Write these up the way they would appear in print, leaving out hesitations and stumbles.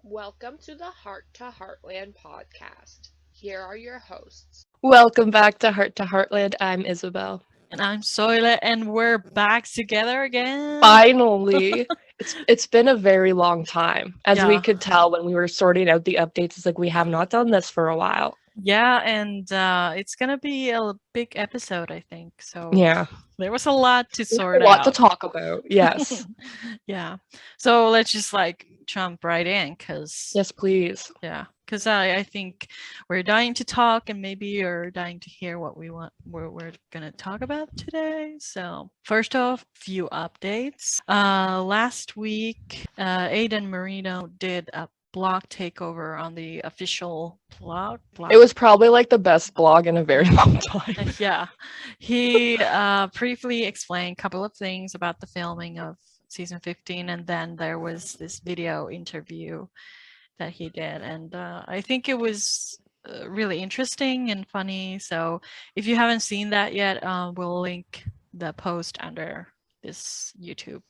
Welcome to the Heart to Heartland podcast. Here are your hosts. Welcome back to Heartland. I'm Isabelle. And I'm Soile, and we're back together again. Finally, it's been a very long time. As we Yeah. could tell when we were sorting out the updates, it's like we have not done this for a while. Yeah, and it's gonna be a big episode, I think. So Yeah, there was a lot to we have sort a lot to out. talk about. Yes, Yeah. So let's just jump right in, cause yes, please. I think we're dying to talk, and maybe you're dying to hear what we're gonna talk about today. So first off, few updates. Last week, Aiden Moreno did a blog takeover on the official blog. It was probably like the best blog in a very long time. Yeah, he briefly explained a couple of things about the filming of season 15, and then there was this video interview that he did, and I think it was really interesting and funny. So if you haven't seen that yet, we'll link the post under this YouTube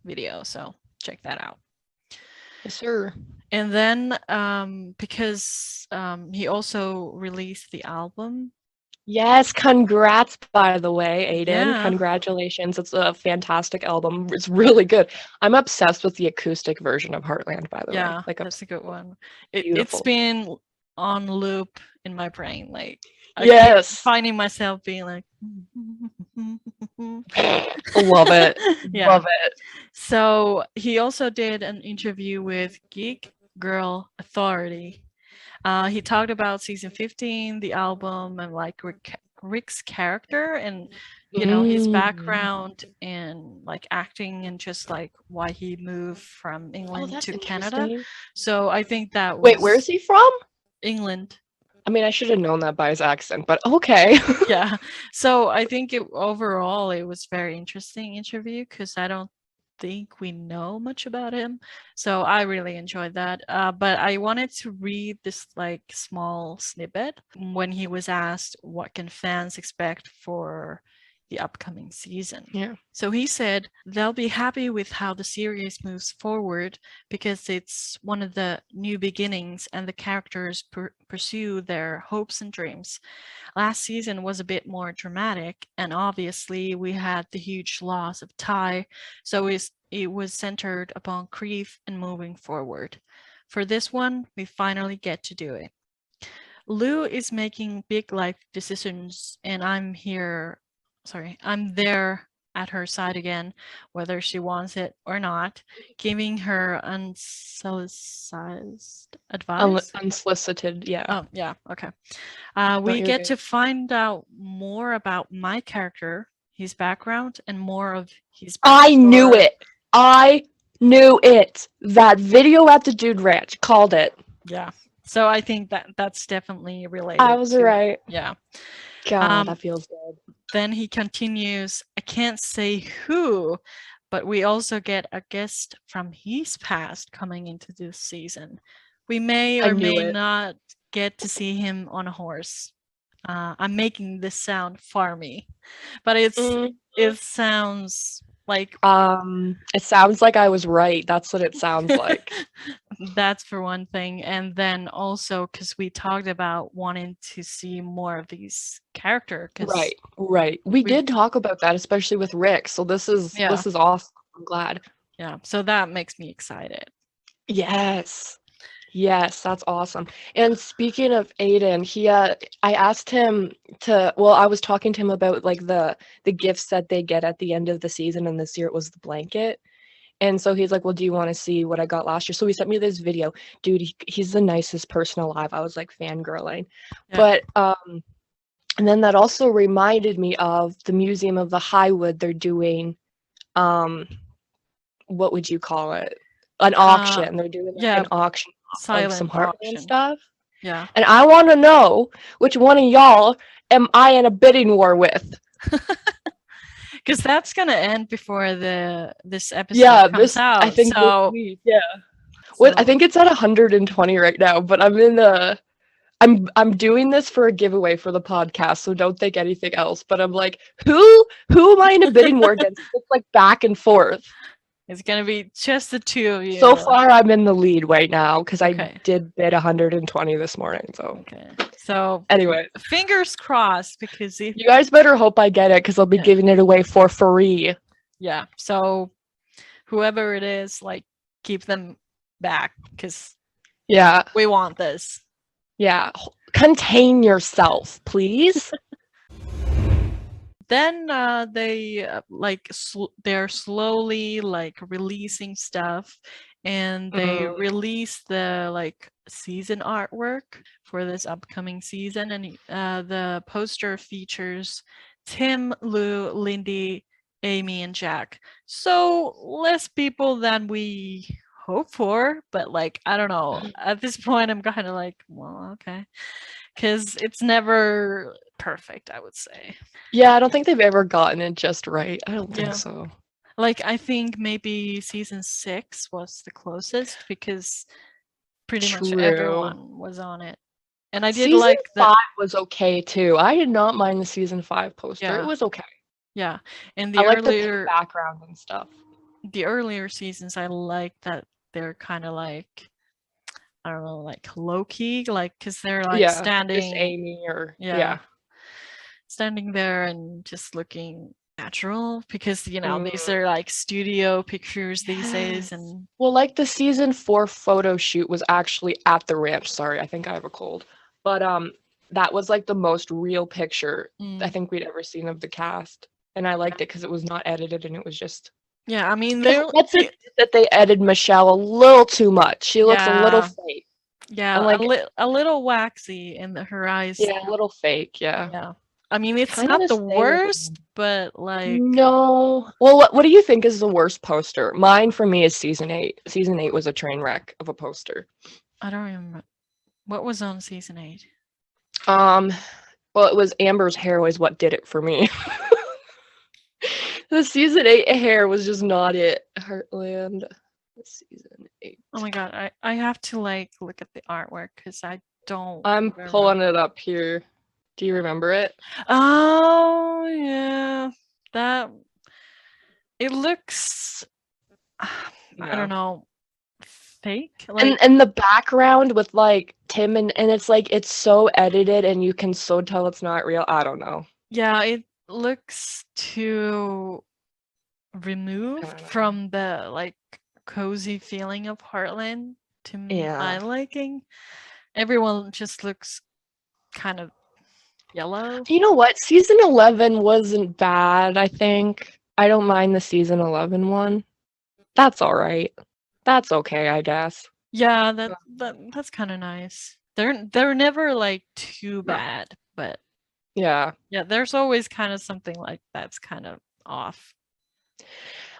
video, so check that out. Yes, sir. And then because he also released the album. Yes, congrats, by the way, Aiden. Yeah. Congratulations. It's a fantastic album. It's really good. I'm obsessed with the acoustic version of Heartland, by the way. Yeah, Like, that's a good one. It's beautiful. been on loop in my brain. Like, I keep Yes. finding myself being like, Love it. Yeah. Love it. So he also did an interview with Geek Girl Authority. He talked about season 15, the album, and like Rick's character and his background in like acting and just like why he moved from England that's to Canada. interesting. So I think that was Wait, where's he from? England. I mean, I should have known that by his accent, but okay. Yeah. So I think overall it was very interesting interview because I don't think we know much about him. So I really enjoyed that. But I wanted to read this like small snippet when he was asked what can fans expect for the upcoming season. Yeah. So he said they'll be happy with how the series moves forward because it's one of the new beginnings and the characters pursue their hopes and dreams. Last season was a bit more dramatic, and obviously we had the huge loss of Ty, so it was centered upon grief and moving forward. For this one, we finally get to do it. Lou is making big life decisions, and I'm there at her side again, whether she wants it or not, giving her unsolicited advice. Unsolicited, yeah. Oh, yeah, okay. We get to find out more about my character, his background, and more of his backstory. I knew it. I knew it. That video at the Dude Ranch called it. Yeah. So I think that's definitely related. I was right. Yeah. God, that feels good. Then he continues, I can't say who, but we also get a guest from his past coming into this season. We may or may not get to see him on a horse. I'm making this sound farmy, but it sounds like it sounds like I was right. That's what it sounds like. That's for one thing, and then also because we talked about wanting to see more of these characters. Right. We did talk about that, especially with Rick. So this is awesome. I'm glad. Yeah. So that makes me excited. Yes, that's awesome. And speaking of Aiden, I asked him I was talking to him about like the gifts that they get at the end of the season, and this year it was the blanket. And so he's like, well, do you want to see what I got last year? So he sent me this video. Dude, he's the nicest person alive. I was like fangirling. Yeah. But and then that also reminded me of the Museum of the Highwood. They're doing what would you call it? An auction. They're doing an auction of some Heartland stuff. Yeah. And I want to know which one of y'all am I in a bidding war with? Because that's gonna end before this episode comes out. I think this week, yeah. So. I think it's at 120 right now, but I'm doing this for a giveaway for the podcast, so don't think anything else. But I'm like, who am I in a bidding war against? It's like back and forth. It's gonna be just the two of you. So far, I'm in the lead right now because I Okay. did bid 120 this morning. So Okay. So anyway, fingers crossed, because if you guys better hope I get it because I'll be Yeah. giving it away for free. yeah, so whoever it is, like, keep them back, because Yeah, we want this. yeah. Contain yourself, please. Then they they're slowly like releasing stuff, and they release the like season artwork for this upcoming season, and the poster features Tim, Lou, Lindy, Amy, and Jack. So less people than we hope for, but like, I don't know, at this point I'm kind of like, well, okay, because it's never perfect, I would say. Yeah, I don't think they've ever gotten it just right. I don't think Yeah. so. Like, I think maybe season 6 was the closest, because pretty much True. everyone was on it. And I did Season like the 5 was okay too. I did not mind the season 5 poster. Yeah. It was okay. yeah, and I the like the pink earlier background and stuff. the earlier seasons, I like that they're kind of like, I don't know, like low key, like, because they're like Yeah, just standing, Amy or yeah, standing there and just looking natural, because these are like studio pictures these days, and Well, like the season 4 photo shoot was actually at the ranch. Sorry, I think I have a cold. But that was like the most real picture I think we'd ever seen of the cast. And I liked it because it was not edited and it was just yeah, I mean, let's admit that they edited Michelle a little too much. She looks a little Yeah. fake. yeah, And like a little waxy in her eyes. yeah, a little fake, yeah. Yeah. I mean, it's Kinda not to the stay with worst, them. but like, No. Well, what do you think is the worst poster? Mine for me is season 8. Season 8 was a train wreck of a poster. I don't remember what was on season 8. Well, it was Amber's hair was what did it for me. The season 8 hair was just not it. Heartland. Season 8. Oh my god, I have to like look at the artwork, because I don't I'm remember. pulling it up here. Do you remember it? Oh yeah, that it looks, I Yeah. don't know, fake. Like, And the background with like Tim and it's like it's so edited and you can so tell it's not real. I don't know. yeah, it looks too removed from the like cozy feeling of Heartland to my Yeah. liking. Everyone just looks kind of yellow. You know what? Season 11 wasn't bad, I think. I don't mind the season 11 one. That's all right. That's okay, I guess. Yeah, that's kind of nice. They're never like too bad, but Yeah. yeah, there's always kind of something like that's kind of off.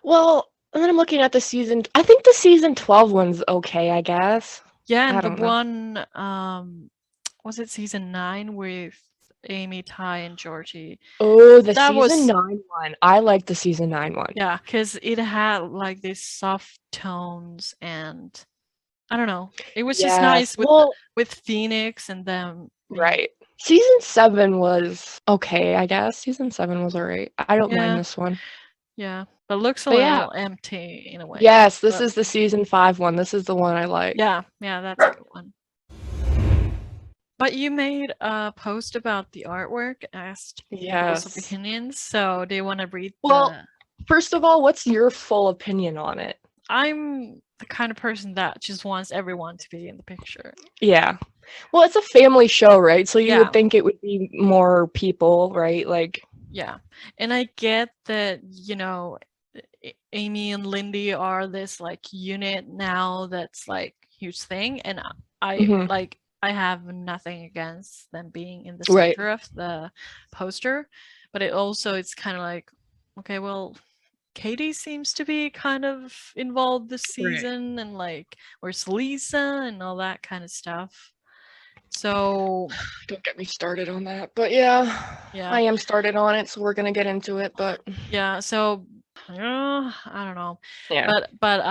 Well, and then I'm looking at the season. I think the season 12 one's okay, I guess. Yeah, I and the don't know. one was it season 9 with Amy, Ty, and Georgie? Oh, the That season was 9 one. I like the season 9 one. Yeah, because it had like these soft tones, and I don't know. It was just nice with with Phoenix and them. Right. Season 7 was okay, I guess. Season 7 was alright. I don't mind this one. Yeah, but looks a But little empty in a way. Yes, this is the season 5 one. This is the one I like. Yeah, that's a good one. But you made a post about the artwork, asked people's opinions. So do you want to read first of all, what's your full opinion on it? I'm the kind of person that just wants everyone to be in the picture. Yeah. Well, it's a family show, right? So you would think it would be more people, right? Like yeah. And I get that, Amy and Lindy are this like unit now that's like huge thing, and I have nothing against them being in the center of the poster, but it's kind of like, okay, well, Katie seems to be kind of involved this season, and like, where's Lisa and all that kind of stuff. So don't get me started on that, but yeah, I am started on it, so we're gonna get into it. But yeah, so I don't know. Yeah, but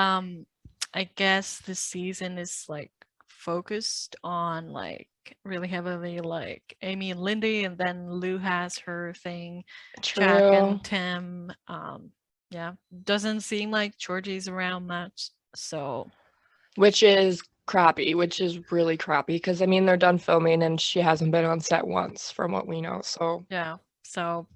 I guess this season is like focused on like really heavily like Amy and Lindy, and then Lou has her thing. Jack and Tim. Yeah. Doesn't seem like Georgie's around much. So Which is crappy, which is really crappy because I mean they're done filming and she hasn't been on set once from what we know. So yeah. So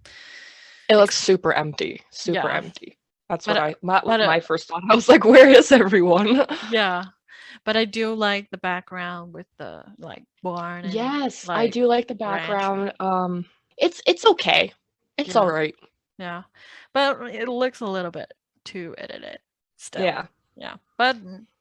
it looks ex- super empty, super yeah. empty. That's But that was but my first thought. I was like, where is everyone? yeah. But I do like the background with the like barn and Yes, I like do like the ranch. background. It's okay. It's all Yeah. right. Yeah. But it looks a little bit too edited still. Yeah. Yeah. But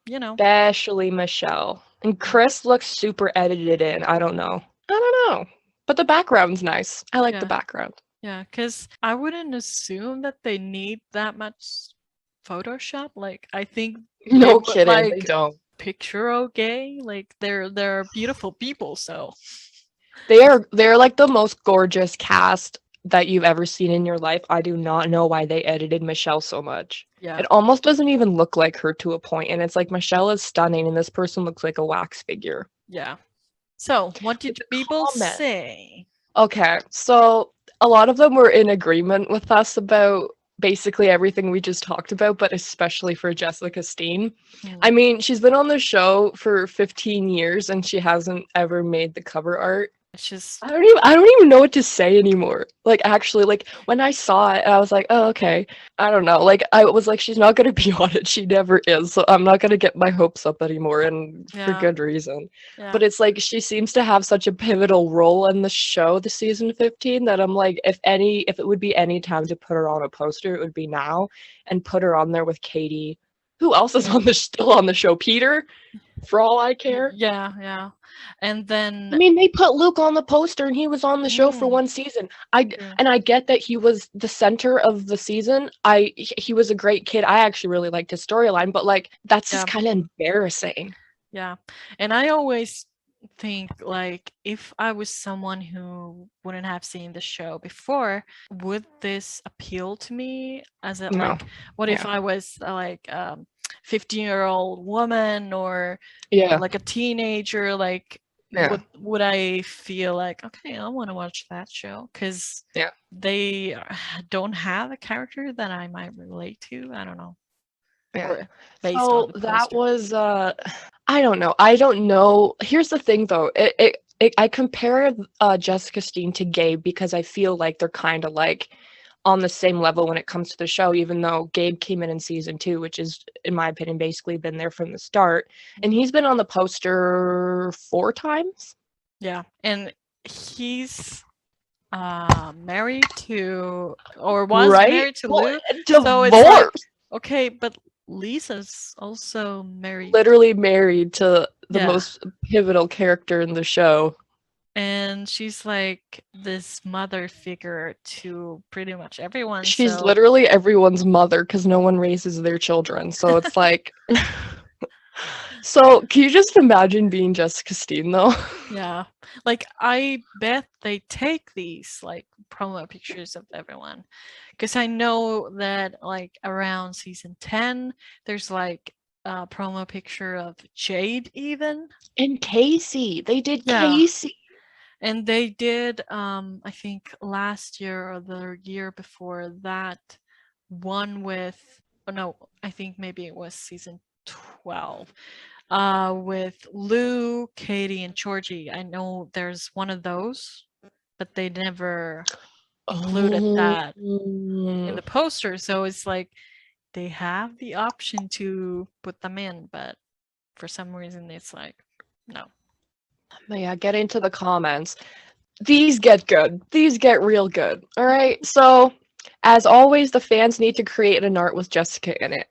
Especially Michelle. And Chris looks super edited in. I don't know. I don't know. But the background's nice. I like the yeah. background. Yeah, because I wouldn't assume that they need that much Photoshop. Like, I think they No would kidding, they like don't. picture okay. Like, they're beautiful people. So They're like the most gorgeous cast that you've ever seen in your life. I do not know why they edited Michelle so much. yeah, It almost doesn't even look like her to a point, and it's like Michelle is stunning, and this person looks like a wax figure. yeah. So, what But did the people comment. say? Okay, so a lot of them were in agreement with us about basically everything we just talked about, but especially for Jessica Steen. I Hmm, mean, she's been on the show for 15 years and she hasn't ever made the cover art. It's just I don't even know what to say anymore. Like actually, like when I saw it, I was like, "Oh, okay." I don't know. Like I was like she's not going to be on it. She never is. So I'm not going to get my hopes up anymore and for yeah, good reason. yeah, But it's like she seems to have such a pivotal role in the show, the season 15, that I'm like if it would be any time to put her on a poster, it would be now and put her on there with Katie. Who else is yeah, on the still on the show? Peter, for all I care. yeah, yeah. And I then, mean, they put Luke on the poster and he was on the show for mm, one season. true. And I get that he was the center of the season. He was a great kid. I actually really liked his storyline, but like that's Yeah. just kind of embarrassing. Yeah. And I always think like if I was someone who wouldn't have seen the show before, would this appeal to me as a No. like what if Yeah. I was like 15-year-old woman or Yeah. like a teenager, like Yeah. would I feel like okay, I want to watch that show because Yeah. they don't have a character that I might relate to. I don't know. Yeah. Or based on So the that poster. was I don't know. I don't know. Here's the thing though. I compare Jessica Steen to Gabe because I feel like they're kind of like on the same level when it comes to the show, even though Gabe came in season 2, which is, in my opinion, basically been there from the start. And he's been on the poster 4 times. Yeah, and he's married to or was Right? married to Well, Lou. So it's like divorced. okay, but Lisa's also married Literally married to the yeah. most pivotal character in the show. And she's like this mother figure to pretty much everyone. She's So literally everyone's mother because no one raises their children. So it's like So, can you just imagine being Jessica Steen though? yeah. Like I bet they take these like promo pictures of everyone. Because I know that like around season 10, there's like a promo picture of Jade even. And Casey. They did Yeah. Casey. And they did I think last year or the year before that one with oh no, I think maybe it was season 12. With Lou, Katie, and Georgie. I know there's one of those, but they never included that in Oh. the poster. So it's like they have the option to put them in, but for some reason it's like no. But yeah, get into the comments. These get good. These get real good. All right. So, as always, the fans need to create an art with Jessica in it.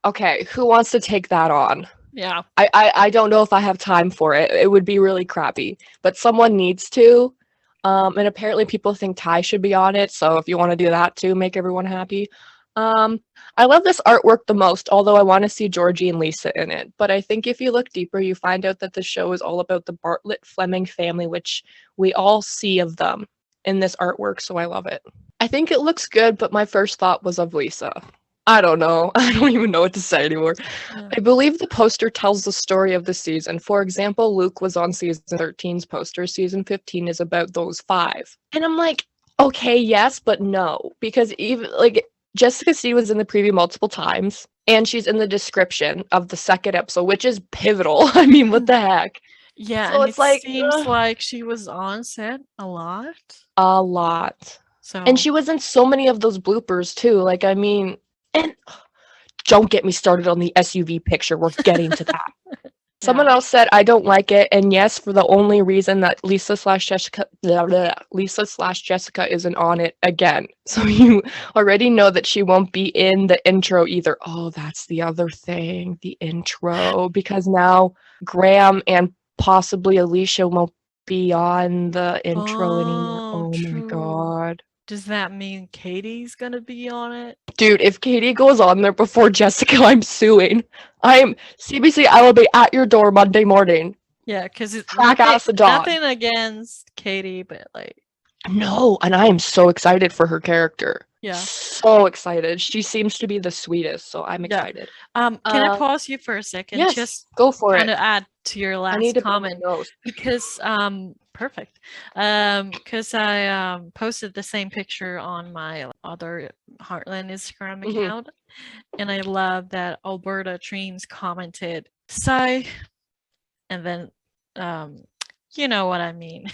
Okay, who wants to take that on? Yeah. I don't know if I have time for it. It would be really crappy, but someone needs to. And apparently people think Ty should be on it. So if you want to do that too, make everyone happy. I love this artwork the most, although I want to see Georgie and Lisa in it. But I think if you look deeper, you find out that the show is all about the Bartlett Fleming family, which we all see of them in this artwork. So I love it. I think it looks good, but my first thought was of Lisa. I don't know. I don't even know what to say anymore. Yeah. I believe the poster tells the story of the season. For example, Luke was on season 13's poster. Season 15 is about those 5. And I'm like, okay, yes, but no. Because even like Jessica C was in the preview multiple times, and she's in the description of the second episode, which is pivotal. I mean, what the heck? Yeah, So and it's it like seems like she was on set a lot. a lot. And So she was in so many of those bloopers too. Like, I mean, and don't get me started on the SUV picture. We're getting to that. Someone yeah. else said, I don't like it. And yes, for the only reason that Lisa slash Jessica isn't on it again. So you already know that she won't be in the intro either. Oh, that's the other thing, the intro. Because now Graham and possibly Alicia won't be on the intro anymore. Oh, Oh my true. God. Does that mean Katie's gonna be on it? Dude, if Katie goes on there before Jessica, I'm suing. CBC, I will be at your door Monday morning. Yeah, because it's Crack ass the dog. nothing against Katie, but like, No, and I am so excited for her character. yeah. So excited. She seems to be the sweetest, so I'm Yeah. excited. Can I pause you for a second? Yes, Just go for kind it. of add to your I need last to blow my comment nose. because perfect. Because I posted the same picture on my other Heartland Instagram Mhm. account, and I love that Alberta Dreams commented sigh, and then you know what I mean.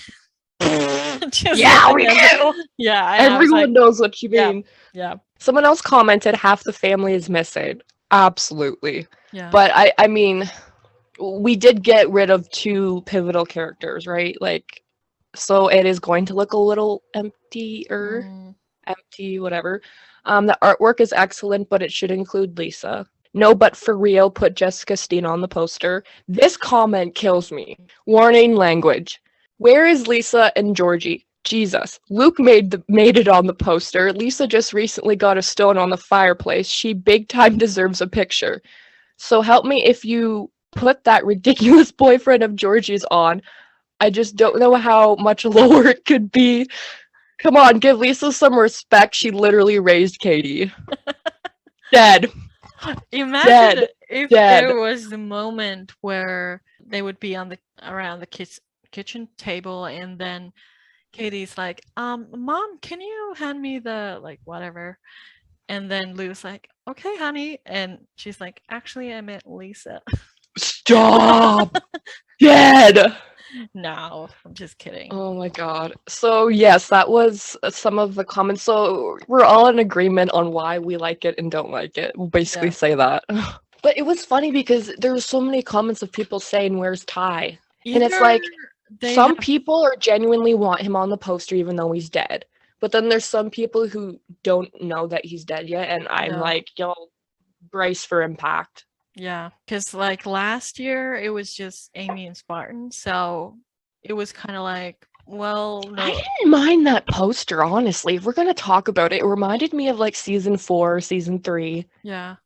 Just Yeah, we like do. yeah, and I was Everyone like, knows what you yeah, mean. yeah, Someone else commented half the family is missing. Absolutely. yeah. But I mean, we did get rid of two pivotal characters, right? Like, so it is going to look a little emptier. Mm. Empty, whatever. The artwork is excellent, but it should include Lisa. No, but for real, put Jessica Steen on the poster. This comment kills me. Warning language. Where is Lisa and Georgie? Jesus. Luke made it on the poster. Lisa just recently got a stone on the fireplace. She big time deserves a picture. So help me if you put that ridiculous boyfriend of Georgie's on. I just don't know how much lower it could be. Come on, give Lisa some respect. She literally raised Katie. Dead. Imagine Dead. if Dead. there was the moment where they would be on the around the kitchen table, and then Katie's like, Mom, can you hand me the like whatever? And then Lou's like, okay, honey. And she's like, actually, I meant Lisa. Stop. Dead. No, I'm just kidding. Oh my God. So yes, that was some of the comments. So we're all in agreement on why we like it and don't like it. We'll basically Yeah. say that. But it was funny because there were so many comments of people saying, "Where's Ty?" And it's like some people are genuinely want him on the poster even though he's dead. But then there's some people who don't know that he's dead yet, and I'm Yeah. like, yo, brace for impact. Yeah, because like last year it was just Amy and Spartan, so it was kind of like, well, no. I didn't mind that poster, honestly. If we're gonna talk about it, it reminded me of like season 4, season 3. Yeah,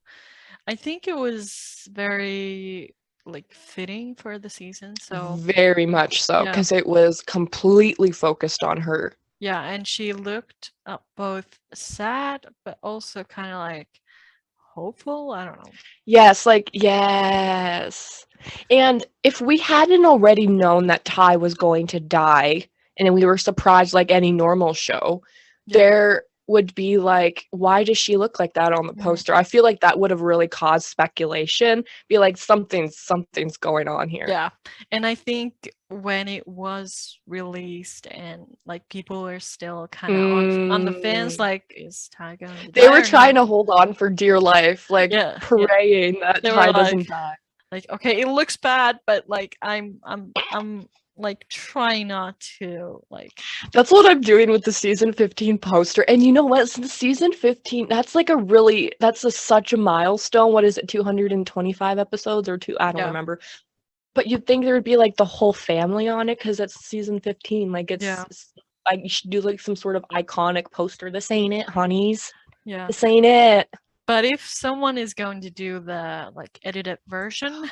I think it was very like fitting for the season. So Very much so, Yeah. because it was completely focused on her. yeah, and she looked both sad but also kind of like hopeful. I don't know. Yes, like, yes. And if we hadn't already known that Ty was going to die, and we were surprised like any normal show, Yeah. there would be like, why does she look like that on the Mhm. poster? I feel like that would have really caused speculation. Be like, something's going on here. Yeah, and I think when it was released and like people are still kind of on the fence, like, is Ty going to They die were or trying not? to hold on for dear life, like Yeah, yeah. praying that They were Ty doesn't like- die. Like, okay, it looks bad, but like I'm like trying not to like. That's what I'm doing with the season 15 poster. And you know what? Since season 15, that's like such a milestone. What is it, 225 episodes or two? I don't Yeah. remember. But you'd think there would be like the whole family on it because it's season 15. Like Yeah. like you should do like some sort of iconic poster. This ain't it, honeys. Yeah. This ain't it. But if someone is going to do the like edited version,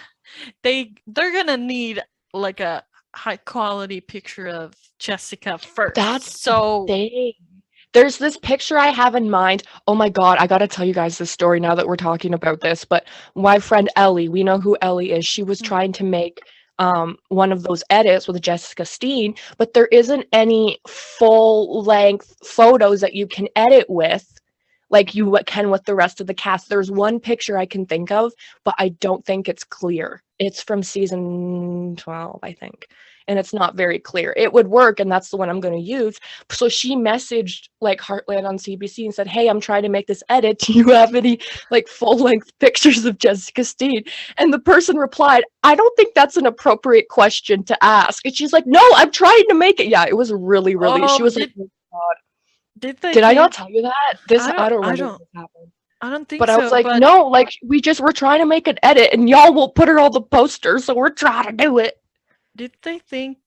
they're gonna need like a high quality picture of Jessica first. That's so thing. There's this picture I have in mind. Oh my God, I gotta tell you guys this story now that we're talking about this. But my friend Ellie, we know who Ellie is. She was trying to make one of those edits with Jessica Steen, but there isn't any full length photos that you can edit with. like you can with the rest of the cast. There's one picture I can think of, but I don't think it's clear. It's from season 12, I think. And it's not very clear. It would work, and that's the one I'm going to use. So she messaged like Heartland on CBC and said, "Hey, I'm trying to make this edit. Do you have any like full-length pictures of Jessica Steen?" And the person replied, "I don't think that's an appropriate question to ask." And she's like, "No, I'm trying to make it." Yeah, it was really, really. She was like, "Oh God." Did I not tell you that? I don't I remember don't if this happened. I don't think But I was so, like, but "No, like we just were trying to make an edit, and y'all won't put her on the poster, so we're trying to do it." did they think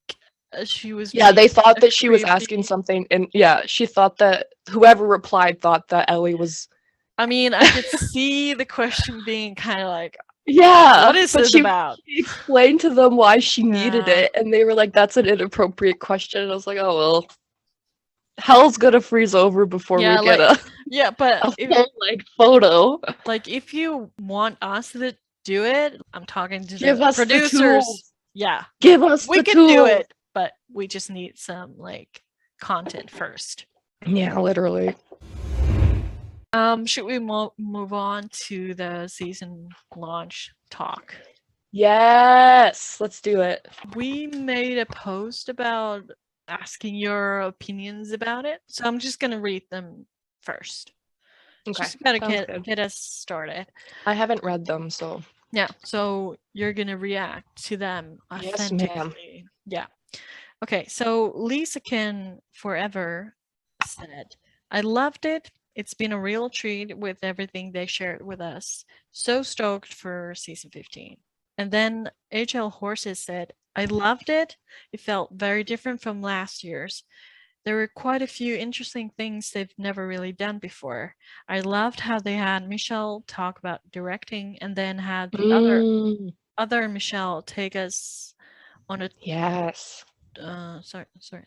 she was Yeah, they being thought that she was asking creepy? something, and yeah, she thought that whoever replied thought that Ellie was. I mean, I could see the question being kind of like, Yeah, what is but this about? she explained to them why she needed Yeah. it, and they were like, "That's an inappropriate question." And I was like, "Oh well, hell's gonna freeze over before we Yeah, get yeah, but a full like photo." like if you want us to do it, I'm talking to Give the us the producers. tools. Yeah, Give us we the can tools. do it, but we just need some like content first. Yeah, literally. Should we move on to the season launch talk? Yes, let's do it. We made a post about asking your opinions about it, so I'm just gonna read them first. Okay, Just gotta sounds good. get us started. I haven't read them, so Yeah, so you're gonna react to them yes, ma'am. authentically. Yeah. Okay, so Lisa Can Forever said, "I loved it. It's been a real treat with everything they shared with us. So stoked for season 15. And then HL Horses said, "I loved it. It felt very different from last year's. There were quite a few interesting things they've never really done before. I loved how they had Michelle talk about directing and then had the other Michelle take us on a yes,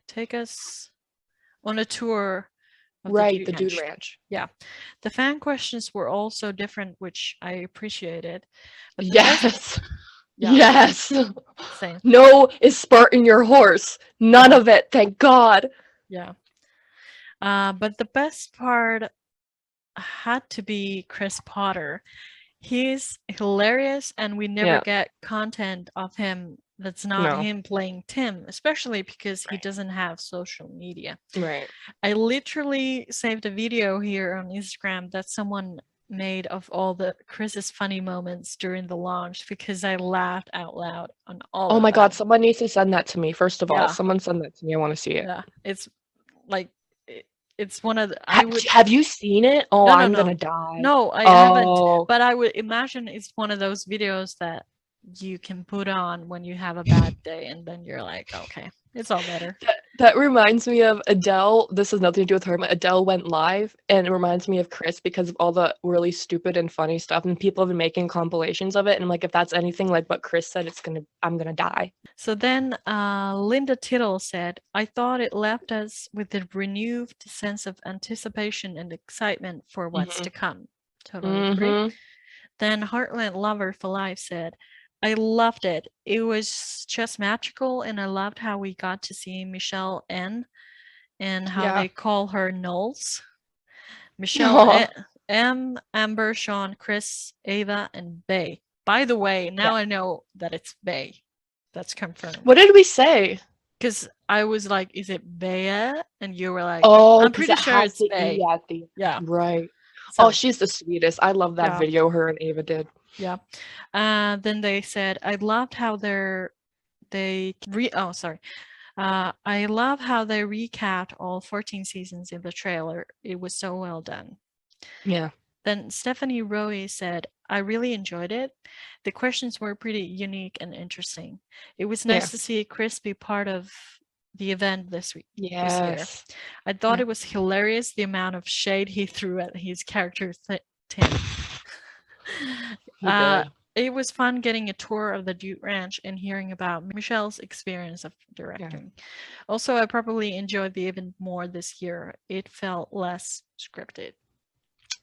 take us on a tour of right, the Dude Ranch. Yeah, the fan questions were all so different, which I appreciated. But Yes, yeah, yes. same. No is Spartan your horse. None of it, thank God. Yeah. But the best part had to be Chris Potter. He's hilarious, and we never get content of him that's not him playing Tim, especially because he doesn't have social media. Right. I literally saved a video here on Instagram that someone made of all the Chris's funny moments during the launch because I laughed out loud on all Oh of my them. God, someone needs to send that to me. First of all, someone send that to me. I want to see it. Yeah, it's like it's one of the. Have you seen it? Oh, I'm gonna die. No, I haven't. But I would imagine it's one of those videos that you can put on when you have a bad day, and then you're like, okay, it's all better. That reminds me of Adele. This has nothing to do with her, but Adele went live, and it reminds me of Chris because of all the really stupid and funny stuff, and people have been making compilations of it. And I'm like, if that's anything like what Chris said, I'm gonna die. So then Linda Tittle said, "I thought it left us with a renewed sense of anticipation and excitement for what's to come." Totally agree. Then Heartland Lover for Life said, "I loved it. It was just magical, and I loved how we got to see Michelle N and how they call her Knowles. Michelle M, Amber, Shaun, Chris, Ava, and Bay. By the way, now I know that it's Bay. That's confirmed." What did we say? Because I was like, "Is it Bea?" And you were like, "Oh, I'm pretty sure it's Bay." Yeah, right. So, oh, she's the sweetest. I love that video her and Ava did. Yeah. Then they said, "I loved how I love how they recapped all 14 seasons in the trailer. It was so well done." Yeah. Then Stephanie Rowe said, "I really enjoyed it. The questions were pretty unique and interesting. It was nice to see Chris be part of the event this year. I thought it was hilarious the amount of shade he threw at his character Tim. It was fun getting a tour of the Dude Ranch and hearing about Michelle's experience of directing. Also, I probably enjoyed the event more this year. It felt less scripted."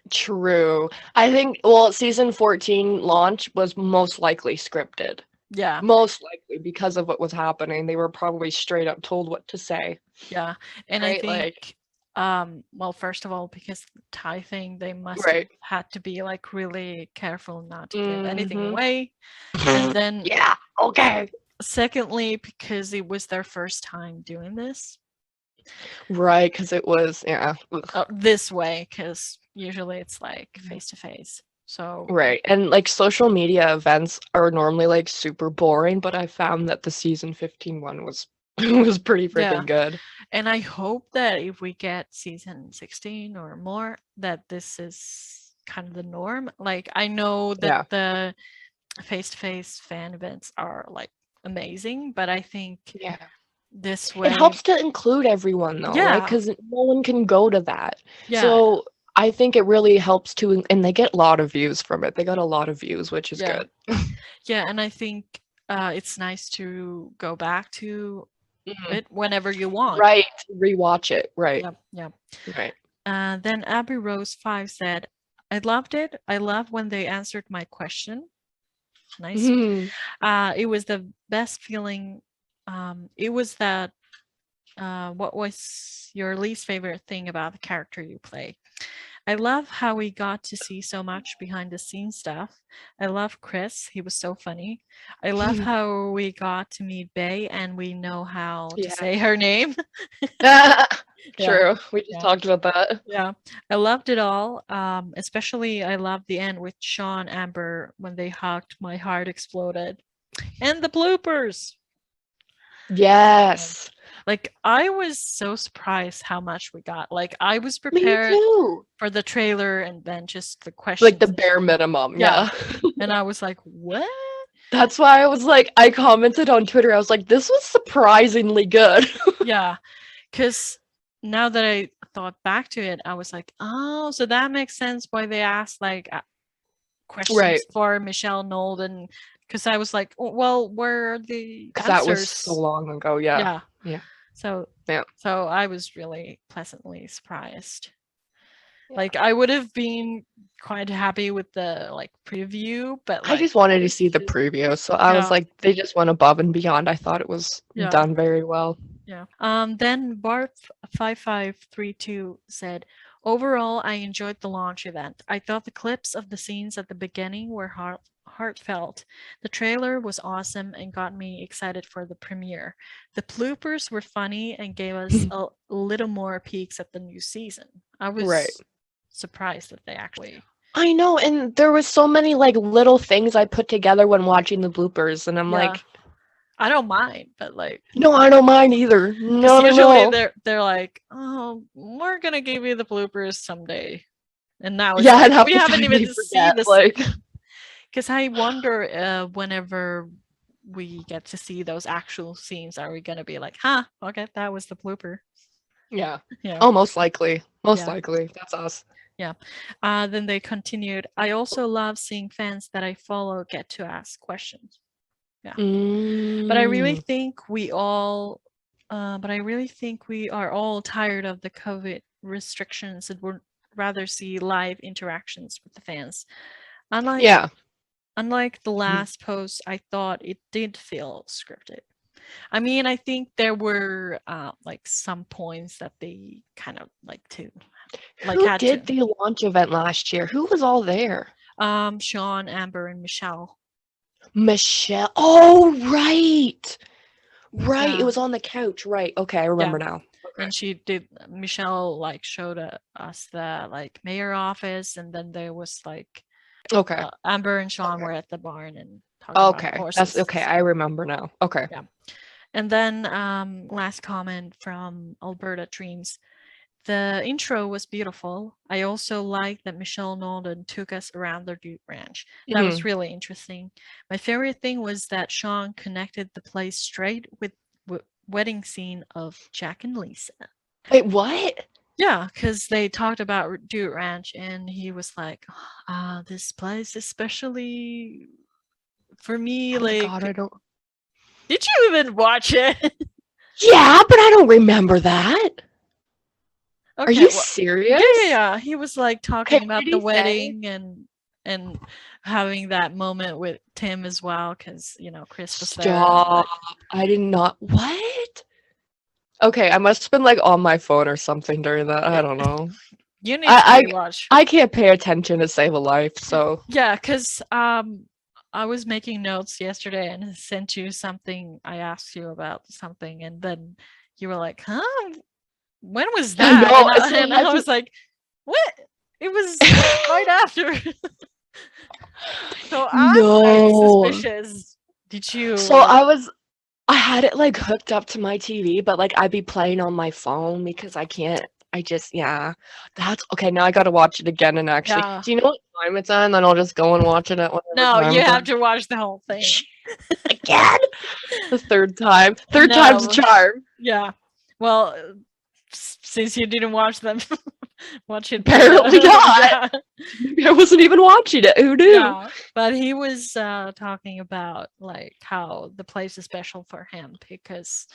True. I think, season 14 launch was most likely scripted. Yeah. Most likely because of what was happening. They were probably straight up told what to say. Yeah. And I think Well, first of all, because the Thai thing, they must have Right. had to be like really careful not to give anything Mhm. away. And then Yeah. Okay. secondly, because it was their first time doing this Right, because it was, yeah. Ugh. this way, because usually it's like face to face. So Right. And like social media events are normally like super boring, but I found that the season 15 one was was pretty yeah, freaking good. and I hope that if we get season 16 or more, that this is kind of the norm. Like I know that Yeah. the face-to-face fan events are like amazing, but I think Yeah. this It way, helps to include everyone though, right? yeah, Because no one can go to that. yeah, So I think it really helps to, and they get a lot of views from it. They got a lot of views, which is yeah, good. yeah, and I think it's nice to go back to Mhm. it whenever you want. Right. Rewatch it. Right. Yep, yep. Right. Then Abby Rose 5 said, I loved it. I love when they answered my question. Nice. Mhm. It was the best feeling. It was that what was your least favorite thing about the character you play? I love how we got to see so much behind the scenes stuff. I love Chris. He was so funny. I love how we got to meet Bay and we know how to Yeah. say her name. Yeah, True. We just yeah, talked about that. yeah. I loved it all. Especially I loved the end with Shaun Amber when they hugged. My heart exploded. And the bloopers. Yes. Like I was so surprised how much we got. Like I was Me prepared too. for the trailer and then just the Like the questions. bare minimum. Yeah. Yeah. And I was like, what? That's why I was like, I commented on Twitter. I was like, this was surprisingly good. Yeah. Because now that I thought back to it, I was like, oh, so that makes sense why they asked like questions Right. for Michelle Nolden. Because I was like, oh, well, where are the Because that was answers? so long ago. Yeah. Yeah. Yeah. So Yeah. so I was really pleasantly surprised. Yeah. Like I would have been quite happy with the like preview, but I like just wanted to see the preview. So I was yeah, like, they just went above and beyond. I thought it was yeah, done very well. yeah. Then Barf5532 said, overall, I enjoyed the launch event. I thought the clips of the scenes at the beginning were heartfelt. The trailer was awesome and got me excited for the premiere. The bloopers were funny and gave us a little more peeks at the new season. I was Right. surprised that they actually. I know, and there was so many like little things I put together when watching the bloopers, and I'm Yeah. like, I don't mind, but like, no, I don't mind either. because No, no, usually no. they're like, oh, we're gonna give you the bloopers someday, and now it's Yeah, like and half we the haven't time even they seen forget. this. Like, Because I wonder whenever we get to see those actual scenes, are we gonna be like, huh, okay, that was the blooper? yeah. Yeah. Oh, most likely. Most Yeah. likely. That's us. Yeah. Then they continued. I also love seeing fans that I follow get to ask questions. Yeah. But I really Mm. think we all, are all tired of the COVID restrictions and would rather see live interactions with the fans. Unlike Yeah. unlike the last post, I thought it did feel scripted. I mean, I think there were like some points that they kind of like to like Who had did to. the launch event last year? Who was all there? Shaun, Amber, and Michelle. Michelle. Oh, right. Right. It Yeah. was on the couch. Right. Okay, I remember now. Okay. And she did. Michelle like showed us the like mayor office, and then there was like Okay. Amber and Shaun Okay. were at the barn and talking about Okay. horses. That's okay. I remember now. Okay. Yeah. And then last comment from Alberta Dreams. The intro was beautiful. I also liked that Michelle Nolden took us around their Dude Ranch. That was Mhm. really interesting. My favorite thing was that Shaun connected the place straight with wedding scene of Jack and Lisa. Wait, what? Yeah, because they talked about Dude Ranch, and he was like, "This place, especially for me, Oh my like." God, I don't. Did you even watch it? Yeah, but I don't remember that. Are Okay, you well, serious? yeah. He was like Okay, talking what about did the he say? wedding and having that moment with Tim as well, because Chris was there. Stop. I did not. What? Okay, I must have been like on my phone or something during that. I don't know. You need to I rewatch. I can't pay attention to save a life, so Yeah, because I was making notes yesterday and sent you something. I asked you about something, and then you were like, "Huh? When was I that?" know. And So I and had I to. was like, "What? It was right after." So I'm No. suspicious. Did you So like? I had it like hooked up to my TV, but like I'd be playing on my phone because I can't. I just yeah. That's okay. Now I gotta watch it again and actually. Yeah. Do you know what time it's on? Then I'll just go and watch it at whatever No, time you it's have on. to watch the whole thing. Again. The third time. Third time's a No. charm. Yeah. Well, since you didn't watch them, watch it. Apparently not. Yeah. Maybe I wasn't even watching it. Who knew? Yeah, but he was talking about like how the place is special for him because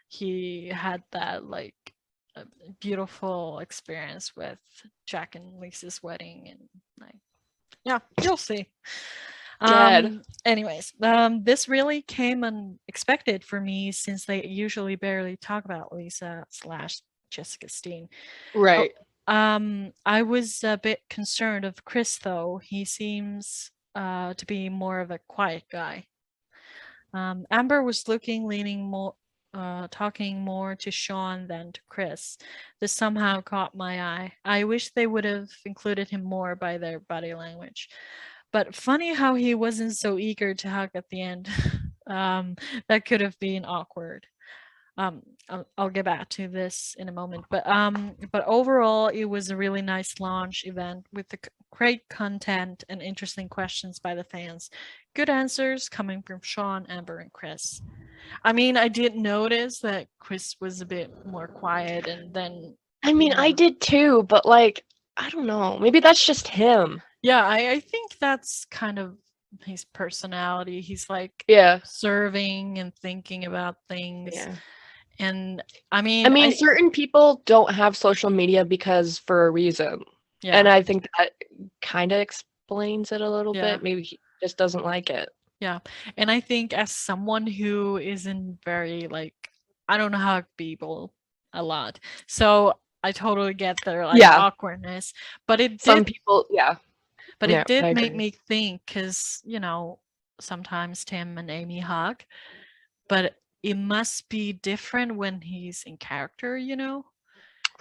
he had that like beautiful experience with Jack and Lisa's wedding, and like, yeah, you'll see. Dead. Anyways, this really came unexpected for me since they usually barely talk about Lisa slash Jessica Steen. Right. I was a bit concerned of Chris though. He seems to be more of a quiet guy. Amber was leaning more, talking more to Shaun than to Chris. This somehow caught my eye. I wish they would have included him more by their body language. But funny how he wasn't so eager to hug at the end. That could have been awkward. I'll get back to this in a moment, but overall it was a really nice launch event with the great content and interesting questions by the fans. Good answers coming from Shaun, Amber, and Chris. I mean, I did notice that Chris was a bit more quiet, and then I mean, I did too, but like, I don't know. Maybe that's just him. yeah, I think that's kind of his personality. He's like Yeah. observing and thinking about things. Yeah. And I mean, certain people don't have social media because for a reason. yeah. And I think that kind of explains it a little Yeah. bit. Maybe he just doesn't like it. Yeah. And I think as someone who isn't very like, I don't hug people a lot. So I totally get their like Yeah. awkwardness. But it Some did people, yeah. but Yeah, it did I make agree. me think because, you know, sometimes Tim and Amy hug, but it must be different when he's in character, you know?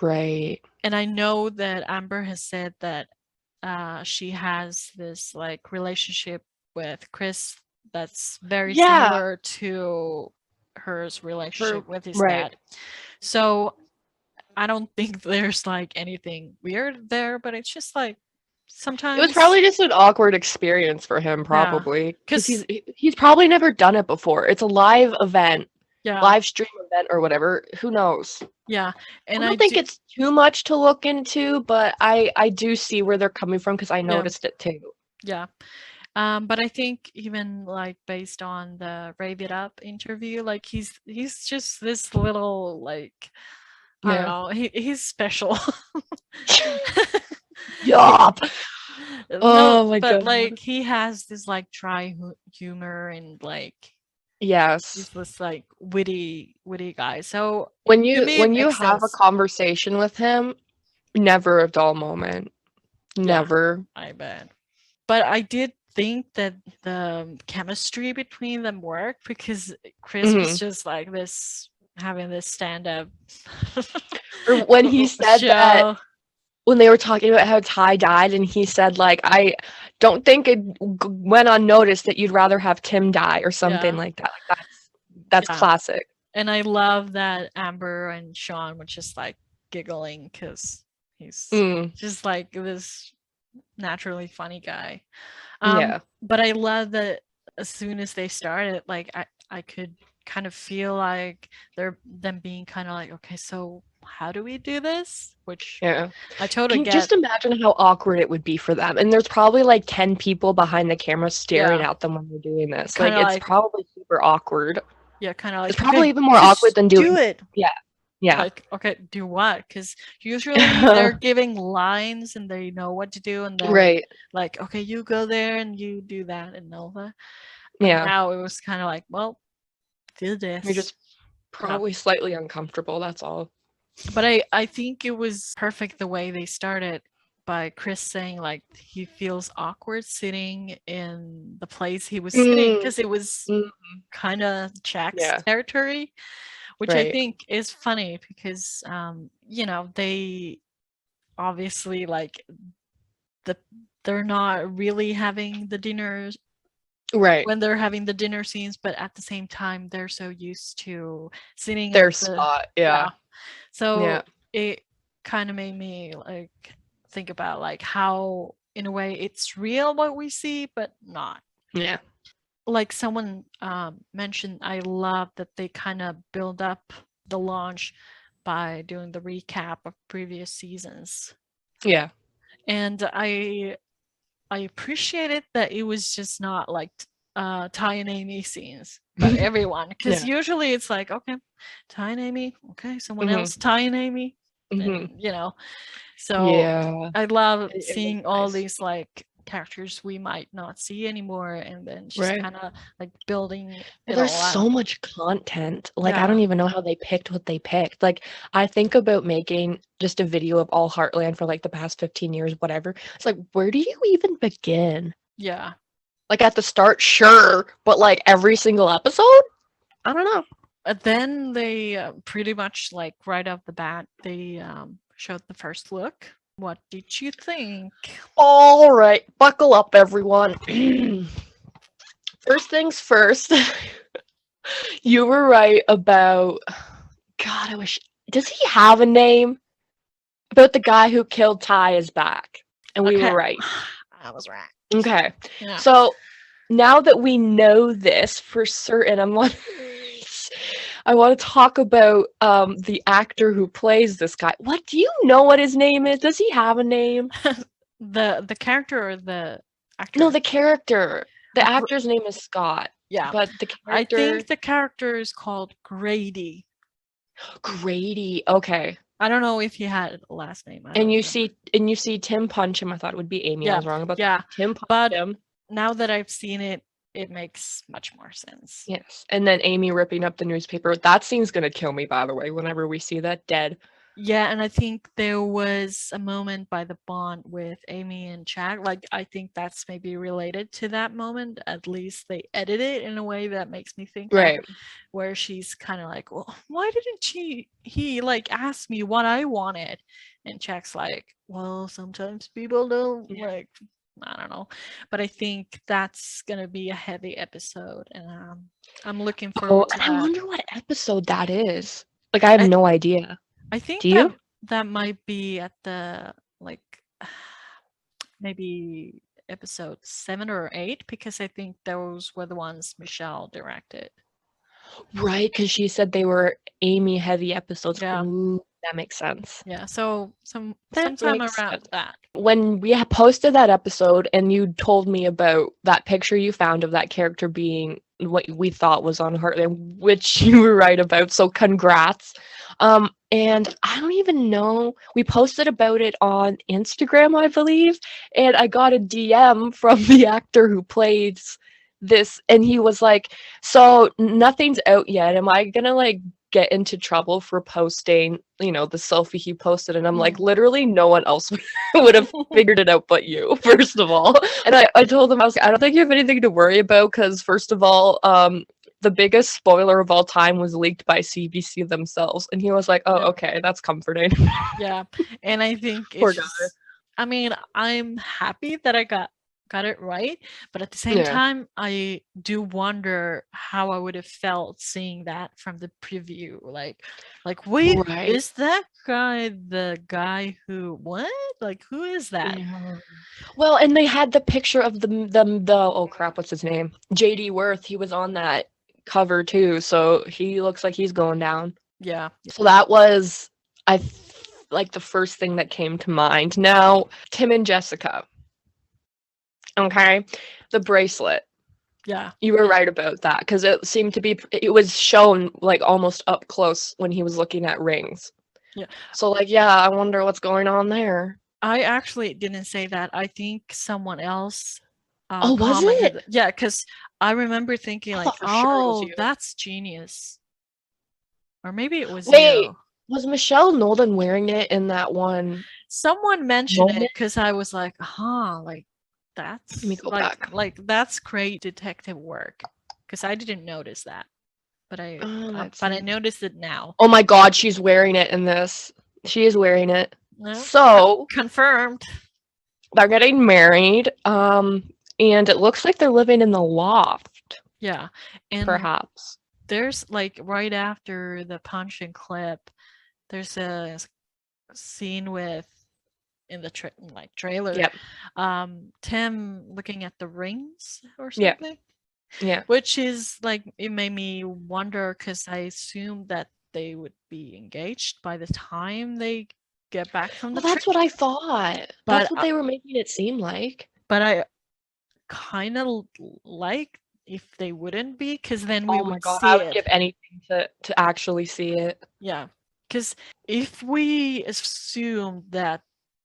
Right. And I know that Amber has said that she has this like relationship with Chris that's very Yeah. similar to her relationship with his right. dad. So I don't think there's like anything weird there, but it's just like sometimes It was probably just an awkward experience for him, probably. Because 'cause- he's probably never done it before. It's a live event, yeah, live stream event or whatever. Who knows? yeah. And I don't think it's too much to look into, but I do see where they're coming from because I noticed it too. Yeah. But I think even like based on the Rave It Up interview, like he's just this little like I don't know, he's special. Yup. Oh my but god. like he has this like dry humor and like Yes. he's this like witty guy. So When to you me, when it you makes have a sense. conversation with him, never a dull moment. Never. I bet. But I did think that the chemistry between them worked because Chris was just like this having this stand-up Or when he said show. that when they were talking about how Ty died and he said like I don't think it went unnoticed that you'd rather have Tim die or something like that. Like that's classic. And I love that Amber and Shaun were just like giggling because he's just like this naturally funny guy. But I love that as soon as they started, like I could kind of feel like them being kind of like, okay, so how do we do this? Which I totally get. Just imagine how awkward it would be for them. And there's probably like 10 people behind the camera staring at them when they're doing this. Like it's probably super awkward. Yeah, kind of like it's probably even more awkward than doing it. Yeah. Yeah. Like, okay, do what? Because usually they're giving lines and they know what to do, and they're like, okay, you go there and you do that and all that. But now it was kind of like, well, do this. You're just Probably slightly uncomfortable, that's all. But I think it was perfect the way they started by Chris saying like he feels awkward sitting in the place he was sitting because it was Mm, kind of Jack's yeah, territory, which I right. think is funny because you know, they obviously like they're not really having the dinners Right. when they're having the dinner scenes, but at the same time they're so used to sitting Their at the spot, yeah. So it kind of made me like think about like how in a way it's real what we see, but not. Yeah. Like someone mentioned, I love that they kind of build up the launch by doing the recap of previous seasons. Yeah. And I appreciated that it was just not like Ty and Amy scenes, but everyone, because usually it's like, okay, Ty and Amy, okay, someone else, Ty and Amy, and you know, so I love seeing all these like characters we might not see anymore, and then just kind of like building it There's all out. so much content. Like, I don't even know how they picked what they picked. Like, I think about making just a video of all Heartland for like the past 15 years, whatever. It's like, where do you even begin? Yeah. Like at the start, sure, but like every single episode? I don't know. Then they pretty much like right off the bat, they showed the first look. What did you think? All right, buckle up, everyone. First things first, you were right about, God, I wish, does he have a name? About the guy who killed Ty is back. And we were right. I was right. Okay. Yeah. So now that we know this for certain, I want to talk about the actor who plays this guy. What, do you know what his name is? Does he have a name? The character or the actor? No, the character. The actor's name is Scott. Yeah. But the character, I think the character is called Grady. Grady. Okay. I don't know if he had a last name. And you see Tim punch him. I thought it would be Amy. I was wrong about that. Tim punched him. Now that I've seen it, it makes much more sense. Yes. And then Amy ripping up the newspaper. That scene's gonna kill me, by the way, whenever we see that dead. Yeah, and I think there was a moment by the bond with Amy and Jack. Like, I think that's maybe related to that moment. At least they edit it in a way that makes me think right. Where she's kind of like, well, why didn't he like ask me what I wanted? And Jack's like, well, sometimes people don't like, I don't know. But I think that's gonna be a heavy episode, and I'm looking forward to that. I wonder what episode that is. Like, I have no idea. I think that might be at the like maybe episode 7 or 8, because I think those were the ones Michelle directed. Right, because she said they were Amy heavy episodes. Yeah. Ooh, that makes sense. Yeah, so sometime around that. When we posted that episode and you told me about that picture you found of that character being what we thought was on Heartland, which you were right about, so congrats. And I don't even know, we posted about it on Instagram, I believe, and I got a DM from the actor who plays this, and he was like, so nothing's out yet, am I gonna like get into trouble for posting, the selfie he posted? And I'm like, literally no one else would have figured it out but you, first of all. And I told him, I was like, I don't think you have anything to worry about, because first of all, the biggest spoiler of all time was leaked by CBC themselves. And he was like, oh, okay, that's comforting. Yeah, and I think it's just, I mean, I'm happy that I got it right, but at the same time, I do wonder how I would have felt seeing that from the preview. Like wait, is that guy the guy who what? Like, who is that? Yeah. Well, and they had the picture of the oh crap, what's his name? JD Worth. He was on that cover too, so he looks like he's going down. Yeah. So that was like the first thing that came to mind. Now, Tim and Jessica. Okay, the bracelet. Yeah, you were right about that, because it was shown like almost up close when he was looking at rings. Yeah. So like, I wonder what's going on there. I actually didn't say that. I think someone else was it? Yeah, because I remember thinking like, sure that's genius. Or maybe it was Wait, you. was Michelle Nolan wearing it in that one Someone mentioned it moment? because I was like, like Let me that's go back. that's great detective work. Because I didn't notice that. But Let's I see. noticed it now. Oh my god, she's wearing it in this. She is wearing it. No, So confirmed. they're getting married. And it looks like they're living in the loft, Yeah. And perhaps. there's like right after the punching clip, there's a scene with in the trailer, Yep. Tim looking at the rings or Yeah. something. Yeah. Which is like, it made me wonder because I assumed that they would be engaged by the time they get back from the Well, that's trip. what I thought. But That's what they were making it seem like. But I kind of like if they wouldn't be, because then we Oh my would god, see I would it. give anything to actually see it. Yeah, because if we assume that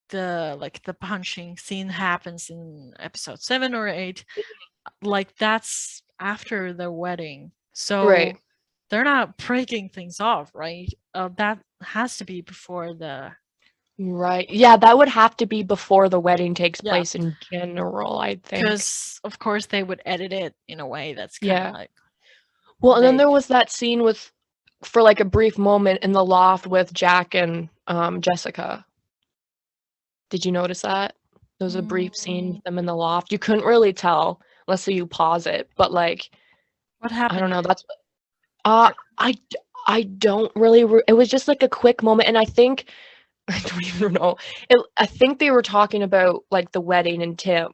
the punching scene happens in episode 7 or 8, like that's after the wedding, so Right. they're not breaking things off, right? That has to be before the Right. Yeah, that would have to be before the wedding takes Yeah. place in general, I think. because of course they would edit it in a way that's kind of Yeah. like Well, and then there vague. was that scene for like a brief moment in the loft with Jack and Jessica. Did you notice that? There was a brief scene with them in the loft. You couldn't really tell unless you pause it, but like What I happened? don't know. That's I don't really. It was just like a quick moment, and I think I don't even know. I think they were talking about like the wedding and Tim.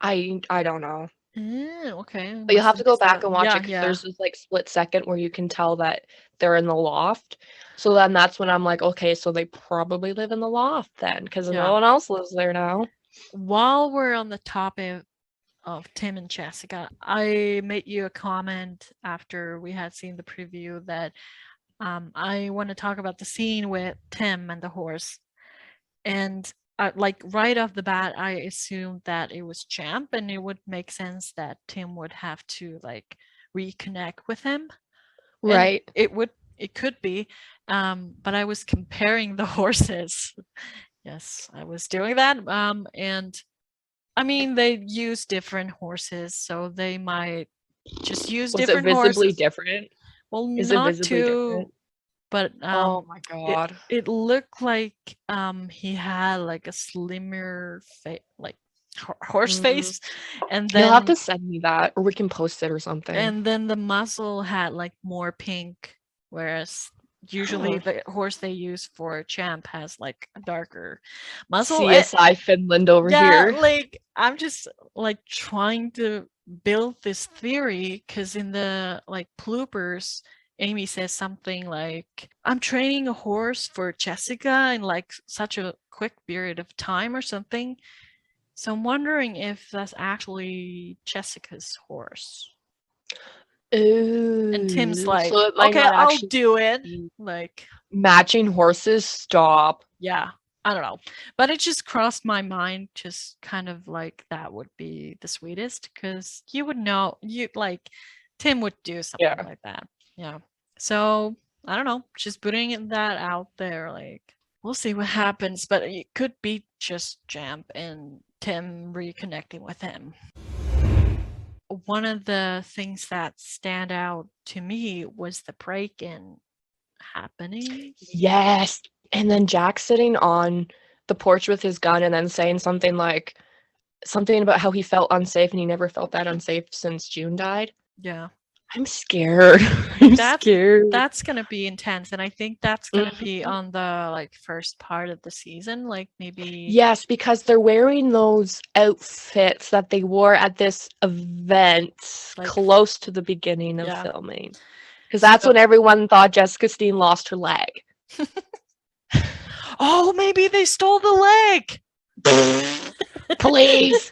I don't know. Okay. But you'll Must have to go missed back that. and watch it Yeah, because yeah. there's this like split second where you can tell that they're in the loft. So then that's when I'm like, okay, so they probably live in the loft then, because Yeah. no one else lives there now. While we're on the topic of Tim and Jessica, I made you a comment after we had seen the preview that I want to talk about the scene with Tim and the horse. And like right off the bat, I assumed that it was Champ, and it would make sense that Tim would have to like reconnect with him. And Right. it could be, but I was comparing the horses. Yes, I was doing that. And I mean, they use different horses, so they might just use Was it different visibly horses. different? Well, Is it not visibly different? too, but Oh my god. it looked like he had like a slimmer face, like horse face, and You'll have then to send me that, or we can post it or something. and then the muzzle had like more pink, whereas usually the horse they use for Champ has like a darker muzzle. CSI Finland over Yeah, here. like I'm just like trying to build this theory because in the like bloopers, Amy says something like, I'm training a horse for Jessica in like such a quick period of time or something. So I'm wondering if that's actually Jessica's horse. Ooh. And Tim's like, so it might okay, not I'll actually do it. be Like, matching horses. Stop. yeah, I don't know. But it just crossed my mind, just kind of like that would be the sweetest because you would know, Tim would do something like that. Yeah. So I don't know, just putting that out there, like we'll see what happens, but it could be just Jamp and Tim reconnecting with him. One of the things that stand out to me was the break-in happening. Yes. And then Jack sitting on the porch with his gun and then saying something about how he felt unsafe and he never felt that unsafe since June died. Yeah. I'm scared. I'm scared. That's gonna be intense, and I think that's gonna be on the like first part of the season, like maybe. Yes, because they're wearing those outfits that they wore at this event close to the beginning of filming. Because that's when everyone thought Jessica Steen lost her leg. Oh, maybe they stole the leg. Please.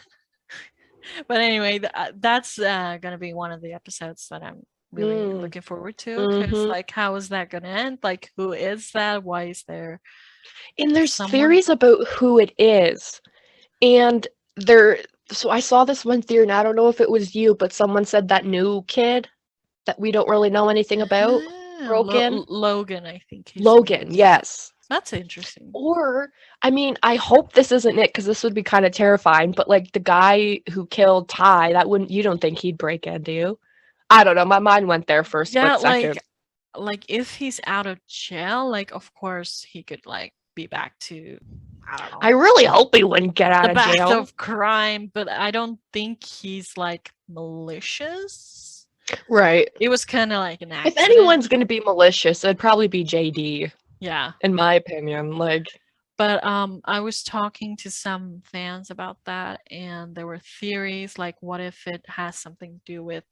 But anyway, that's gonna be one of the episodes that I'm really looking forward to, because like, how is that gonna end? Like, who is that? Why is there? And there's theories about who it is, and so I saw this one theory, and I don't know if it was you, but someone said that new kid that we don't really know anything about. broken. Logan, I think. Logan, yes. That's interesting. Or, I mean, I hope this isn't it because this would be kind of terrifying. But like the guy who killed Ty, you don't think he'd break in, do you? I don't know. My mind went there for a split second. Like if he's out of jail, like of course he could like be back to, I don't know. I really hope he wouldn't get out the of path jail. of crime, but I don't think he's like malicious. Right. It was kind of like an accident. If anyone's gonna be malicious, it'd probably be JD. Yeah. In my opinion, like. But I was talking to some fans about that, and there were theories like, what if it has something to do with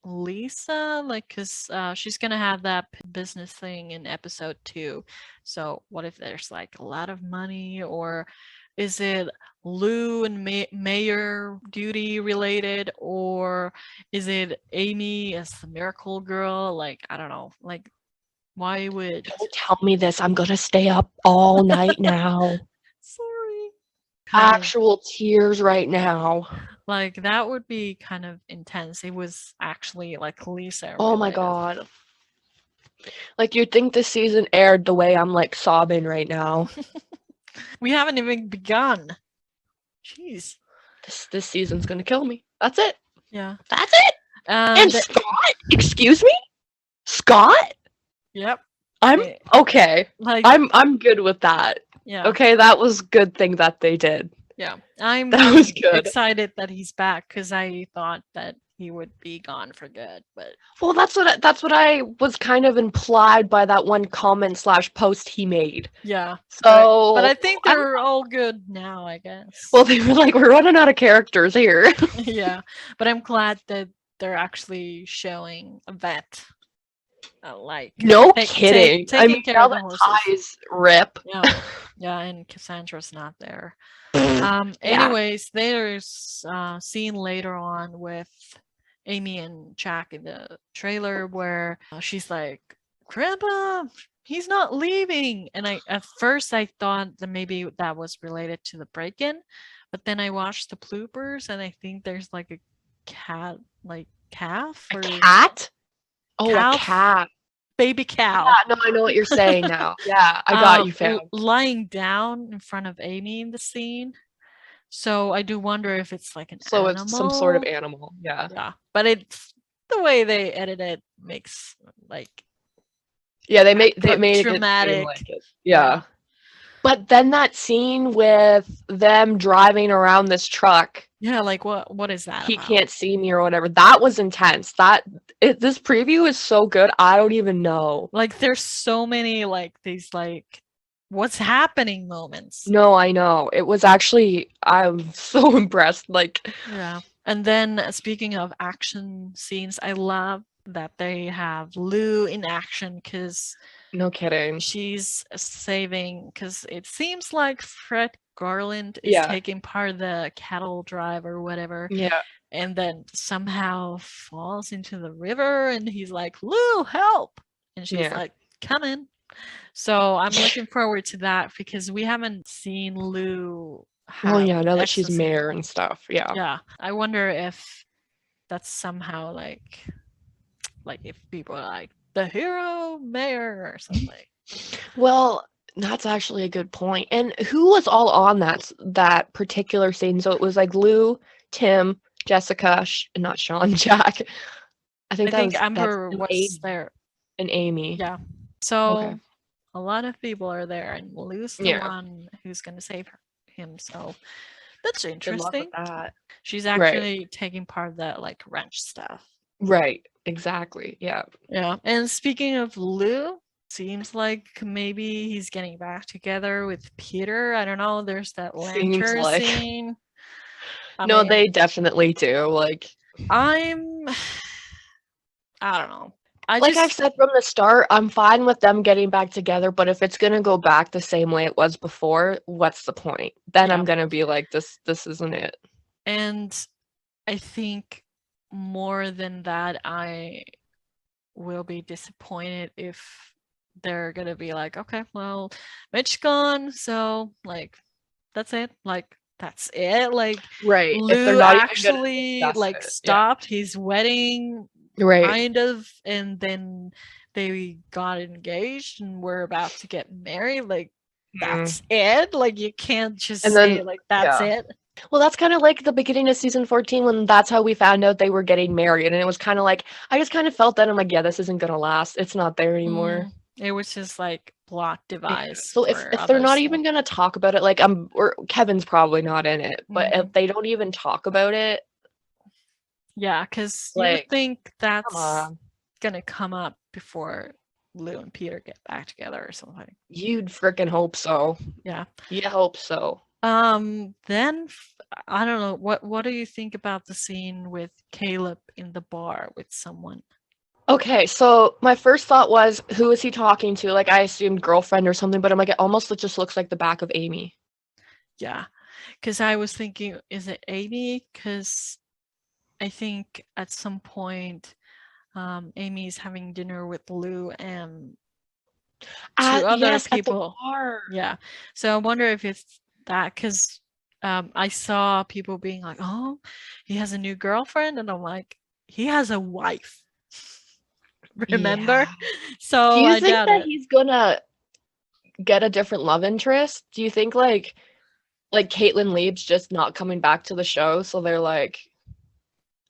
Lisa, like, because she's gonna have that business thing in episode 2. So what if there's like a lot of money, or is it Lou and Mayor duty related, or is it Amy as the miracle girl? Like, I don't know, like, why would... Don't tell me this. I'm gonna stay up all night now. Sorry. Actual tears right now. Like, that would be kind of intense. It was actually like Lisa. Oh my god. Like, you'd think this season aired the way I'm like sobbing right now. We haven't even begun. Jeez. This season's gonna kill me. That's it. Yeah. That's it. And Scott? Excuse me? Scott? Yep. I'm okay. Like, I'm good with that. Yeah. Okay, that was a good thing that they did. Yeah. I'm excited that he's back because I thought that he would be gone for good, but well, that's what I was kind of implied by that one comment / post he made. Yeah. So, but I think they're all good now, I guess. Well, they were like, we're running out of characters here. Yeah, but I'm glad that they're actually showing a vet. Like, no kidding. I mean, now that Ty's rip. Yeah, yeah, and Cassandra's not there. Anyways, there's a scene later on with Amy and Jack in the trailer where she's like, Grandpa, he's not leaving. And at first I thought that maybe that was related to the break-in, but then I watched the bloopers and I think there's like a cat, like calf or a cat. Oh, calf? A cat. Baby cow. Yeah, no, I know what you're saying now. Yeah, I got you, fam. Lying down in front of Amy in the scene. So I do wonder if it's like an animal. So it's some sort of animal. Yeah. Yeah. But it's the way they edit it makes like... Yeah, they made dramatic. It seem like it. Yeah. But then that scene with them driving around this truck. Yeah, like what is that? He about? Can't see me or whatever. That was intense. This preview is so good. I don't even know. Like, there's so many like these like what's happening moments. No, I know. It was actually, I'm so impressed. Like, yeah. And then speaking of action scenes, I love that they have Lou in action because no kidding. She's saving because it seems like Fred Garland is taking part of the cattle drive or whatever. Yeah. And then somehow falls into the river and he's like, Lou, help. And she's like, come in. So I'm looking forward to that because we haven't seen Lou. Well, yeah, now that she's mayor and stuff. Yeah. Yeah. I wonder if that's somehow like if people are like the hero mayor or something. Well, that's actually a good point. And who was all on that particular scene? So it was like Lou, Tim, Jessica, not Shaun, Jack. I think Amber was there. And Amy. Yeah. So a lot of people are there, and Lou's the one who's going to save him. So that's interesting. Good luck with that. She's actually taking part of that like wrench stuff. Right. Exactly. Yeah. Yeah. And speaking of Lou, seems like maybe he's getting back together with Peter. I don't know. There's that lantern scene. I mean, they definitely do. Like, I don't know. I've said from the start, I'm fine with them getting back together, but if it's gonna go back the same way it was before, what's the point? Then I'm gonna be like, this isn't it. And I think more than that, I will be disappointed if they're gonna be like, okay, well, Mitch gone, so like that's it. Like that's it. Like right. Lou if they're not actually like stopped his wedding. Right. Kind of, and then they got engaged and were about to get married. Like, Mm. that's it. Like, you can't just And say then- like that's yeah. it. Well, that's kind of like the beginning of season 14 when that's how we found out they were getting married. And it was kind of like, I just kind of felt that I'm like, yeah, this isn't going to last. It's not there anymore. It was just like plot device. So if for they're other not stuff. even going to talk about it, like or Kevin's probably not in it, but if they don't even talk about it, Yeah, because you would like, think come that's on, gonna come up before Lou and Peter get back together or something. you'd freaking hope so. Yeah. You hope so. Then I don't know. What do you think about the scene with Caleb in the bar with someone? Okay, so my first thought was, who is he talking to? Like, I assumed girlfriend or something, but I'm like, it almost just looks like the back of Amy. Yeah, because I was thinking, is it Amy? Because I think at some point, Amy's having dinner with Lou and two other Yes, at the people. bar. Yeah, so I wonder if it's that, because I saw people being like, "Oh, he has a new girlfriend," and I'm like, "He has a wife." Remember? Yeah. So Do you I think doubt that it. he's gonna get a different love interest? Do you think like Caitlin Leib's just not coming back to the show, so they're like,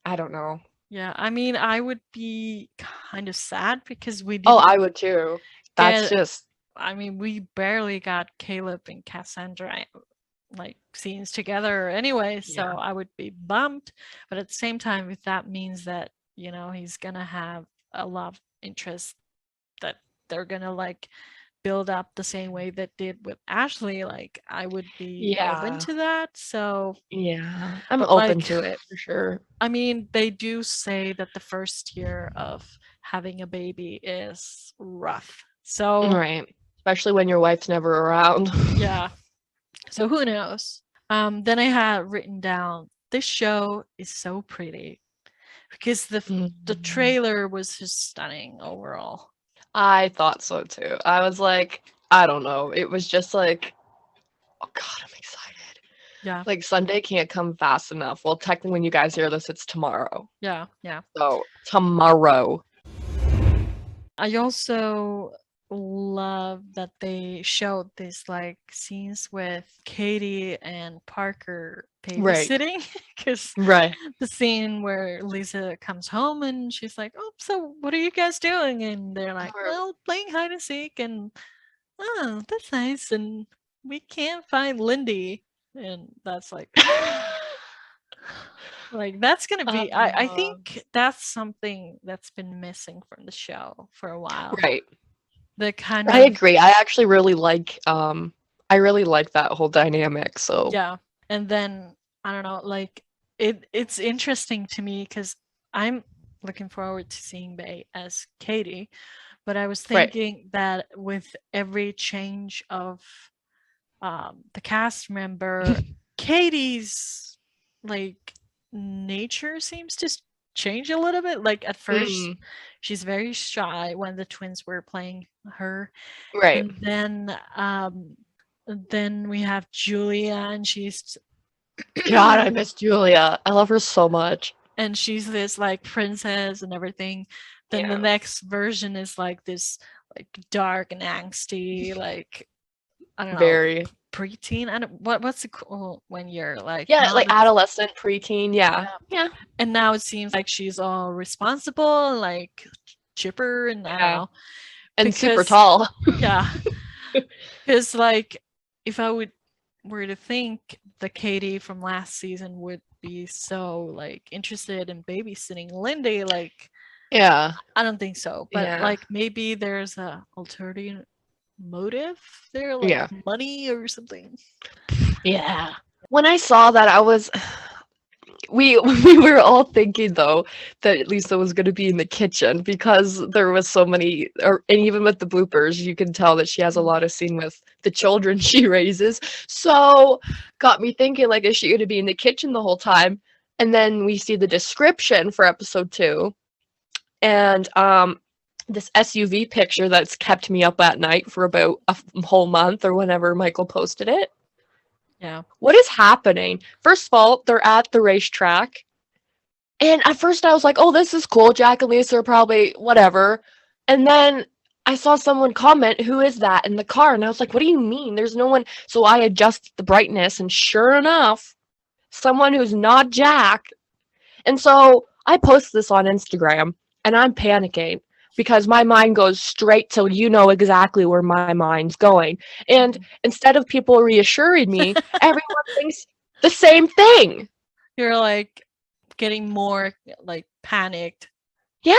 I don't know. Yeah, I mean, I would be kind of sad because we Oh, didn't I would too. That's get. just I mean, we barely got Caleb and Cassandra like scenes together anyway, so Yeah. I would be bummed. But at the same time, if that means that, he's gonna have a love interest that they're gonna like build up the same way that did with Ashley, like I would be open yeah. to that. So Yeah. I'm But, open like, to it for sure. I mean, they do say that the first year of having a baby is rough. So Right. Especially when your wife's never around. yeah. So who knows? Then I had written down, this show is so pretty because the Mhm. trailer was just stunning overall. I thought so too. I was like, I don't know. It was just like, oh God, I'm excited. Yeah. Like Sunday can't come fast enough. Well, technically when you guys hear this, it's tomorrow. Yeah. Yeah. So tomorrow. I also love that they showed this like scenes with Katie and Parker Right. babysitting because Right. the scene where Lisa comes home and she's like, "Oh, so what are you guys doing?" And they're like, Or- "Well, playing hide and seek." And oh, that's nice. And we can't find Lindy, and that's like, like that's gonna be. I think that's something that's been missing from the show for a while. Right. The kind I of agree. I actually really like that whole dynamic. So yeah, and then I don't know, like it's interesting to me because I'm looking forward to seeing Bay as Katie, but I was Right. thinking that with every change of the cast member, Katie's like nature seems to change a little bit. Like at first, she's very shy when the twins were playing her, Right. and then we have Julia, and she's God, I miss Julia. I love her so much. and she's this like princess and everything. Then the Yeah. next version is like this like dark and angsty, like I don't know, Very. preteen. I don't what's it called when you're like Yeah, not like as- adolescent, preteen. Yeah. Yeah. and now it seems like she's all responsible, like chipper, and I don't Yeah. know. And super Because- tall. Yeah. Because like if I were to think the Katie from last season would be so like interested in babysitting Lindy, like Yeah. I don't think so. But Yeah. like maybe there's a ulterior motive there, like Yeah. money or something. Yeah. When I saw that, I was we we were all thinking though that Lisa was going to be in the kitchen because there was so many and even with the bloopers you can tell that she has a lot of scene with the children she raises, so got me thinking, like, is she going to be in the kitchen the whole time? And then we see the description for episode 2 and this SUV picture that's kept me up at night for about a whole month or whenever Michael posted it. Yeah. What is happening? First of all, they're at the racetrack. And at first I was like, oh, this is cool. Jack and Lisa are probably whatever. And then I saw someone comment, "Who is that in the car?" And I was like, "What do you mean? There's no one." So I adjusted the brightness, and sure enough, someone who's not Jack. And so I post this on Instagram, and I'm panicking because my mind goes straight to you know exactly where my mind's going. And instead of people reassuring me, everyone thinks the same thing. You're like getting more like panicked. Yeah.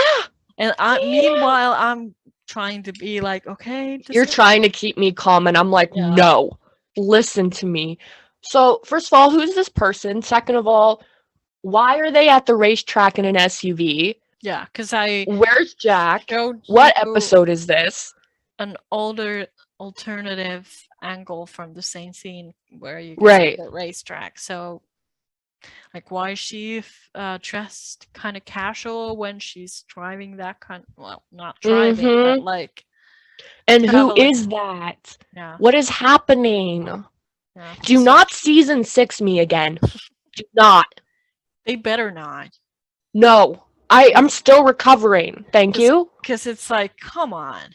And meanwhile, I'm trying to be like, okay, You're trying to keep me calm, and I'm like, Yeah. no, listen to me. So, first of all, who's this person? Second of all, why are they at the racetrack in an SUV? Yeah, because I Where's Jack? showed What you episode is this? an older alternative angle from the same scene where you can Right. see the racetrack. So, like, why is she dressed kind of casual when she's driving that kind? Well, not driving, but like. And who traveling. is that? Yeah. What is happening? Yeah. Do not season 6 me again. Do not. They better not. No. I'm still recovering. Thank you. Because it's like, come on.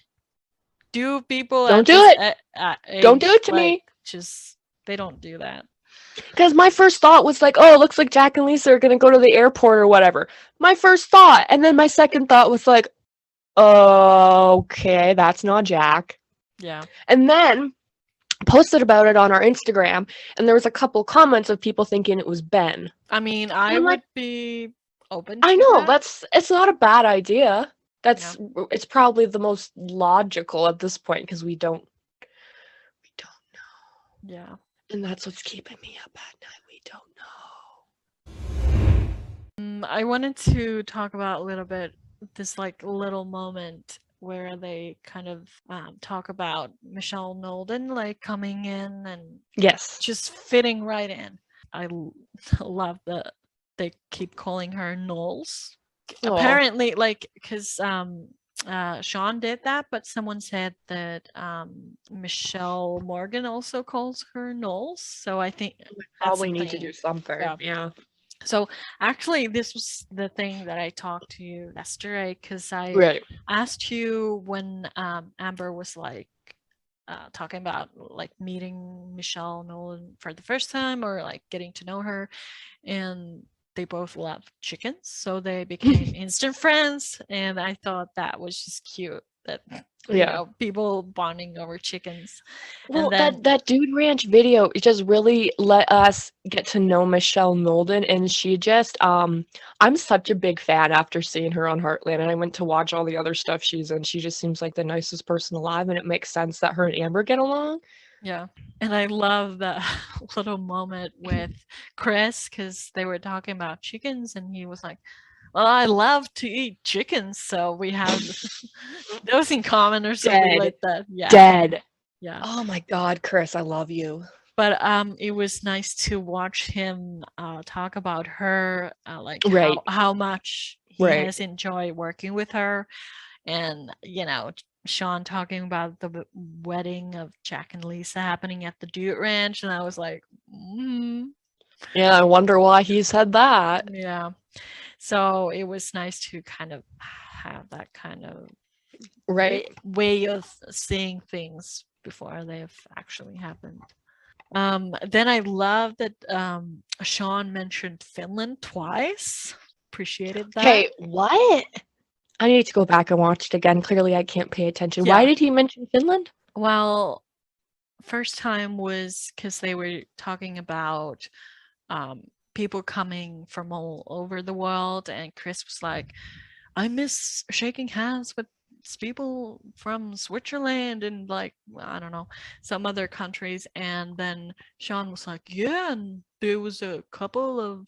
Do people Don't at do this it. age, Don't do it to like, me. Just they don't do that. Because my first thought was like, oh, it looks like Jack and Lisa are going to go to the airport or whatever. My first thought. And then my second thought was like, okay, that's not Jack. Yeah. And then posted about it on our Instagram, and there was a couple comments of people thinking it was Ben. I mean, I would be open to I know, that. it's not a bad idea. It's probably the most logical at this point because we don't know. Yeah. And that's what's keeping me up at night. We don't know. I wanted to talk about a little bit this like little moment where they kind of talk about Michelle Nolden like coming in and just fitting right in. I love that they keep calling her Knowles. Aww. Apparently, like, because Shaun did that, but someone said that Michelle Morgan also calls her Knowles. So I think we probably need to do something. Yeah. So actually, this was the thing that I talked to you yesterday because I asked you when Amber was like talking about like meeting Michelle Nolan for the first time or like getting to know her, and they both love chickens, so they became instant friends, and I thought that was just cute that you know, people bonding over chickens. Well, and then, that Dude Ranch video just really let us get to know Michelle Nolden, and she just I'm such a big fan after seeing her on Heartland, and I went to watch all the other stuff she's in. She just seems like the nicest person alive, and it makes sense that her and Amber get along. Yeah, and I love that little moment with Chris because they were talking about chickens, and he was like, well, I love to eat chickens, so we have those in common or something like that. Yeah. Dead. Yeah. Oh my God, Chris, I love you. But it was nice to watch him talk about her, like how much he has enjoyed working with her, and you know, Shaun talking about the wedding of Jack and Lisa happening at the Dude Ranch, and I was like, yeah, I wonder why he said that. Yeah. So it was nice to kind of have that kind of way of seeing things before they've actually happened. Then I love that Shaun mentioned Finland twice. Appreciated that. Hey, what? I need to go back and watch it again. Clearly I can't pay attention. Yeah. Why did he mention Finland? Well, first time was because they were talking about people coming from all over the world, and Chris was like, I miss shaking hands with people from Switzerland and like, I don't know, some other countries. And then Shaun was like, yeah, and there was a couple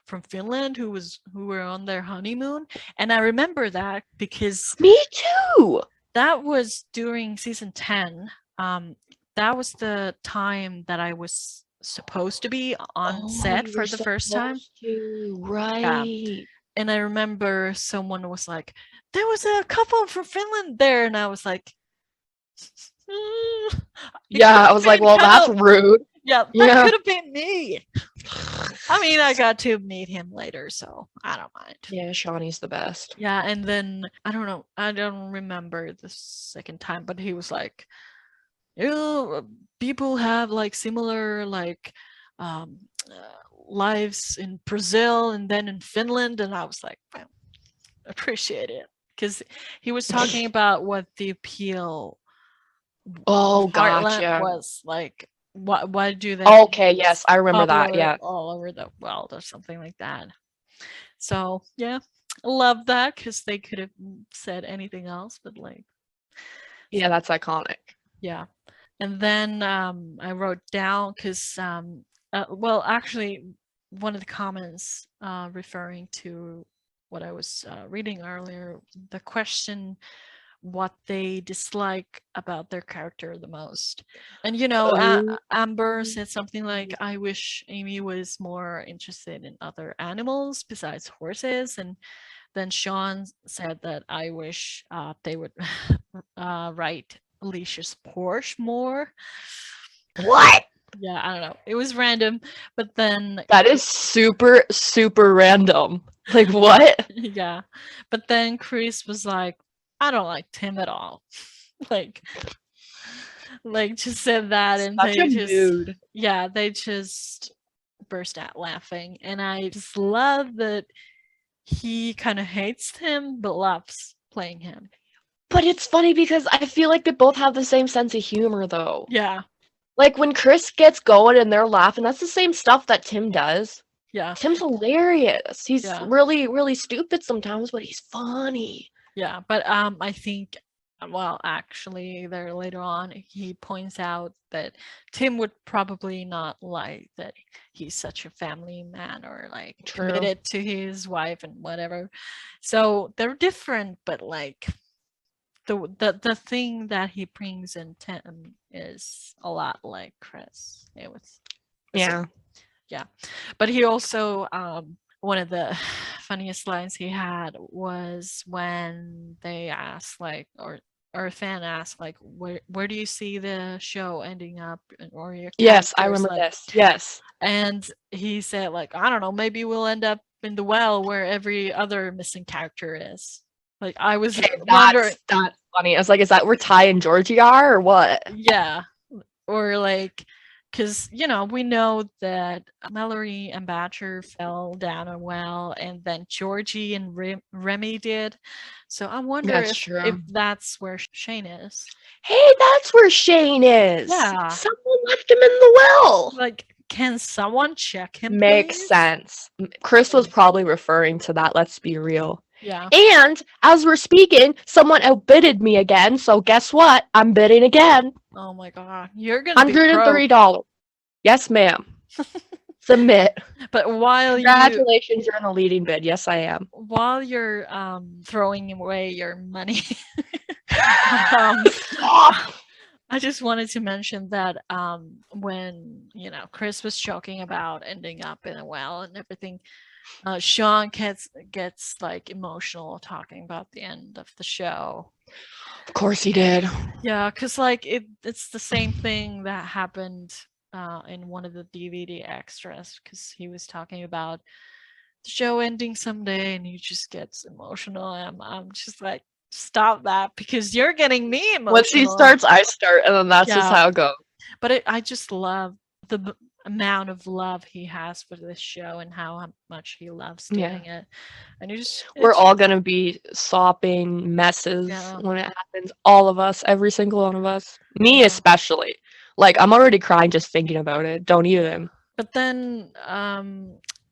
from Finland who were on their honeymoon. And I remember that because me too. That was during season 10. That was the time that I was supposed to be on set for the first time. Right. Yeah. And I remember someone was like, there was a couple from Finland there, and I was like, yeah, I was like, well, that's rude. Yeah, that Yeah. could have been me. I mean, I got to meet him later, so I don't mind. Yeah, Shawnee's the best. Yeah, and then I don't know, I don't remember the second time, but he was like, people have like similar like um, lives in Brazil and then in Finland, and I was like, well, appreciate it, because he was talking about what the appeal Oh, of Heartland gotcha. was like. Why do they? Okay, yes, I remember that. Popular Yeah. all over the world or something like that. So yeah, I love that because they could have said anything else, but like, Yeah, that's iconic. yeah. And then I wrote down because well, actually, one of the comments referring to what I was reading earlier, the question what they dislike about their character the most. And Oh. Amber said something like, I wish Amy was more interested in other animals besides horses. And then Shaun said that I wish they would write Alicia's Porsche more. What? Yeah, I don't know. It was random, but then That is super, super random. Like, what? yeah, but then Chris was like, I don't like Tim at all. like just said that, and Such a they just mood. yeah, they just burst out laughing, and I just love that he kind of hates Tim but loves playing him. But it's funny because I feel like they both have the same sense of humor, though. Yeah, Like, when Chris gets going and they're laughing, that's the same stuff that Tim does. yeah, Tim's hilarious. He's Yeah. really, really stupid sometimes, but he's funny. yeah. But I think, well, actually, there later on, he points out that Tim would probably not like that he's such a family man or like True. committed to his wife and whatever. So they're different, but like the thing that he brings in Tim is a lot like Chris. It was Yeah. yeah, but he also one of the funniest lines he had was when they asked like or a fan asked like where do you see the show ending up or your Yes, I characters, remember like, this. Yes. and he said like, I don't know, maybe we'll end up in the well where every other missing character is. Like I was Okay, wondering, that's funny. I was like, is that where Ty and Georgie are or what? yeah, or like, because we know that Mallory and Badger fell down a well, and then Georgie and Remy did. So I wonder That's if true. that's where Shane is. Hey, that's where Shane is. Yeah. Someone left him in the well. Like, can someone check him? Makes please? sense. Chris was probably referring to that, let's be real. Yeah. And as we're speaking, someone outbidded me again, so guess what? I'm bidding again. Oh my god, you're gonna be broke. $130. Yes, ma'am. Submit. But while Congratulations, you're in the leading bid. Yes, I am. you're throwing away your money, Stop. I just wanted to mention that when Chris was joking about ending up in a well and everything, Shaun gets like emotional talking about the end of the show. Of course he did. Yeah, because like it's the same thing that happened in one of the DVD extras, because he was talking about the show ending someday, and he just gets emotional. And I'm just like, stop that, because you're getting me emotional. Once he starts, I start, and then that's just Yeah. how it goes. But I just love the amount of love he has for this show and how much he loves doing it. And we're all gonna be sopping messes when it happens. All of us, every single one of us. Me especially. Like, I'm already crying just thinking about it. Don't even. But then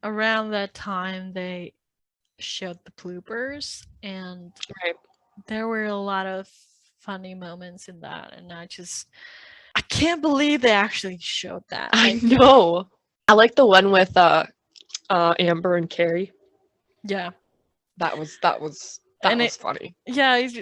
around that time they showed the bloopers, and there were a lot of funny moments in that, and I can't believe they actually showed that. I know. I like the one with Amber and Carrie. Yeah. That was funny. Yeah, it's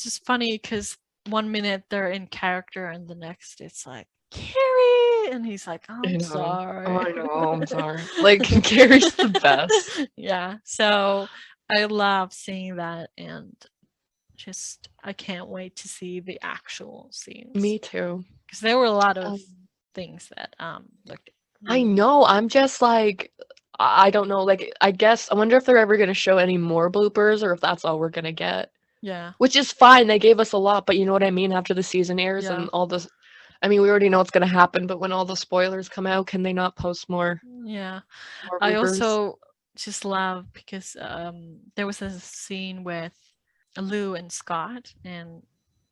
just funny because 1 minute they're in character and the next it's like, Carrie, and he's like, I'm sorry. I know, I'm sorry. Like, Carrie's the best. Yeah, so I love seeing that, and just I can't wait to see the actual scenes. Me too. Because there were a lot of things that look I really know. I'm just like, I don't know. Like, I guess I wonder if they're ever gonna show any more bloopers or if that's all we're gonna get. yeah, Which is fine. They gave us a lot, but you know what I mean. After the season airs yeah, and all this, I mean, we already know what's gonna happen. But when all the spoilers come out, can they not post yeah. more I bloopers? also just love because there was a scene with Lou and Scott in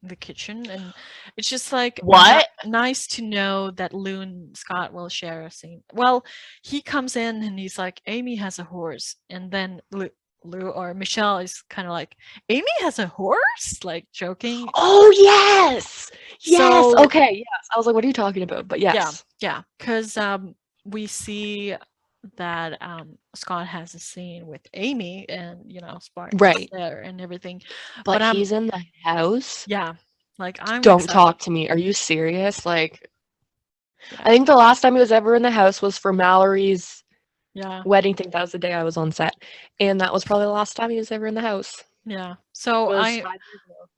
the kitchen, and it's just like What? nice to know that Lou and Scott will share a scene. Well, he comes in and he's like, Amy has a horse, and then Lou or Michelle is kind of like, Amy has a horse, like joking. Oh yes, yes. So Okay, yes. I was like, what are you talking about? But yeah, yes, yeah, because we see that Scott has a scene with Amy, and Spartan's right. there and everything. But But he's in the house. yeah, like I'm Don't excited. talk to me. Are you serious? Like, I Yeah, think the last time he was ever in the house was for Mallory's yeah, wedding thing. That was the day I was on set, and that was probably the last time he was ever in the house. yeah. It So was I 5 years ago.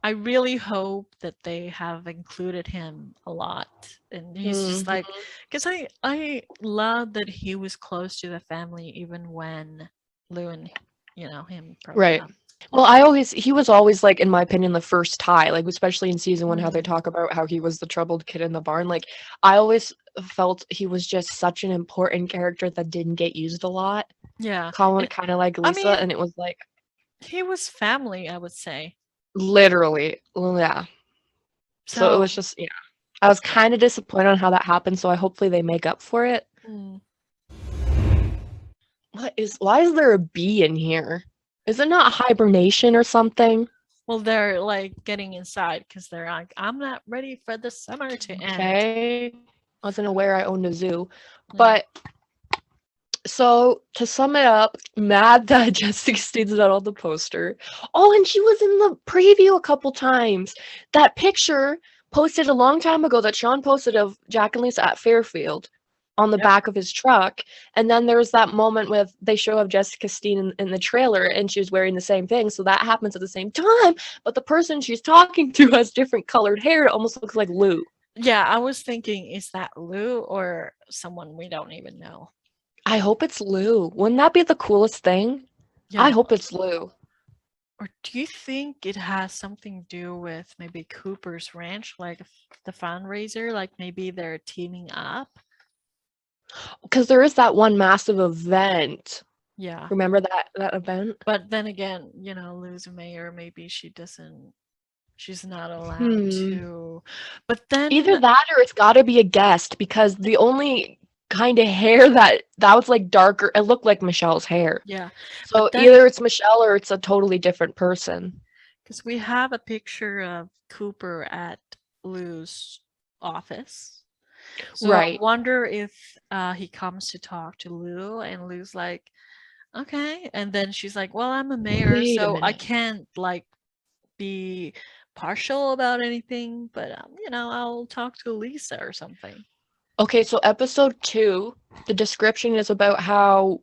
I really hope that they have included him a lot, and he's just Mhm. like, because I love that he was close to the family even when Lou and him broke Right. up. Well, he was always like, in my opinion, the first tie, like especially in season one, how they talk about how he was the troubled kid in the barn. Like, I always felt he was just such an important character that didn't get used a lot. Yeah, Kind of like I Lisa, mean, and it was like he was family, I would say. literally, yeah. So it So was just, yeah. I was kind of disappointed on how that happened, so hopefully they make up for it. mm, Why is there a bee in here? Is it not hibernation or something? well, they're like getting inside because they're like, I'm not ready for the summer to end. Okay. I wasn't aware I owned a zoo. Yeah. But so to sum it up, mad that Jessica Steen's not on the poster. Oh, and she was in the preview a couple times. That picture posted a long time ago that Shaun posted of Jack and Lisa at Fairfield on the Yep. back of his truck. And then there was that moment with they show of Jessica Steen in the trailer and she was wearing the same thing. So that happens at the same time. But the person she's talking to has different colored hair. It almost looks like Lou. Yeah, I was thinking, is that Lou or someone we don't even know? I hope it's Lou. Wouldn't that be the coolest thing? Yeah. I hope it's Lou. Or do you think it has something to do with maybe Cooper's Ranch, like the fundraiser? Like maybe they're teaming up? Because there is that one massive event. Yeah. Remember that event? But then again, Lou's a mayor, maybe she's not allowed to. But then Either that or it's got to be a guest because the only kind of hair that was like darker, it looked like Michelle's hair. yeah, So then- either it's Michelle or it's a totally different person. because we have a picture of Cooper at Lou's office. So Right. I wonder if he comes to talk to Lou, and Lou's like, okay. And then she's like, well, I'm a mayor, Wait a so I minute. can't like be partial about anything, but I'll talk to Lisa or something. Okay, so episode 2, the description is about how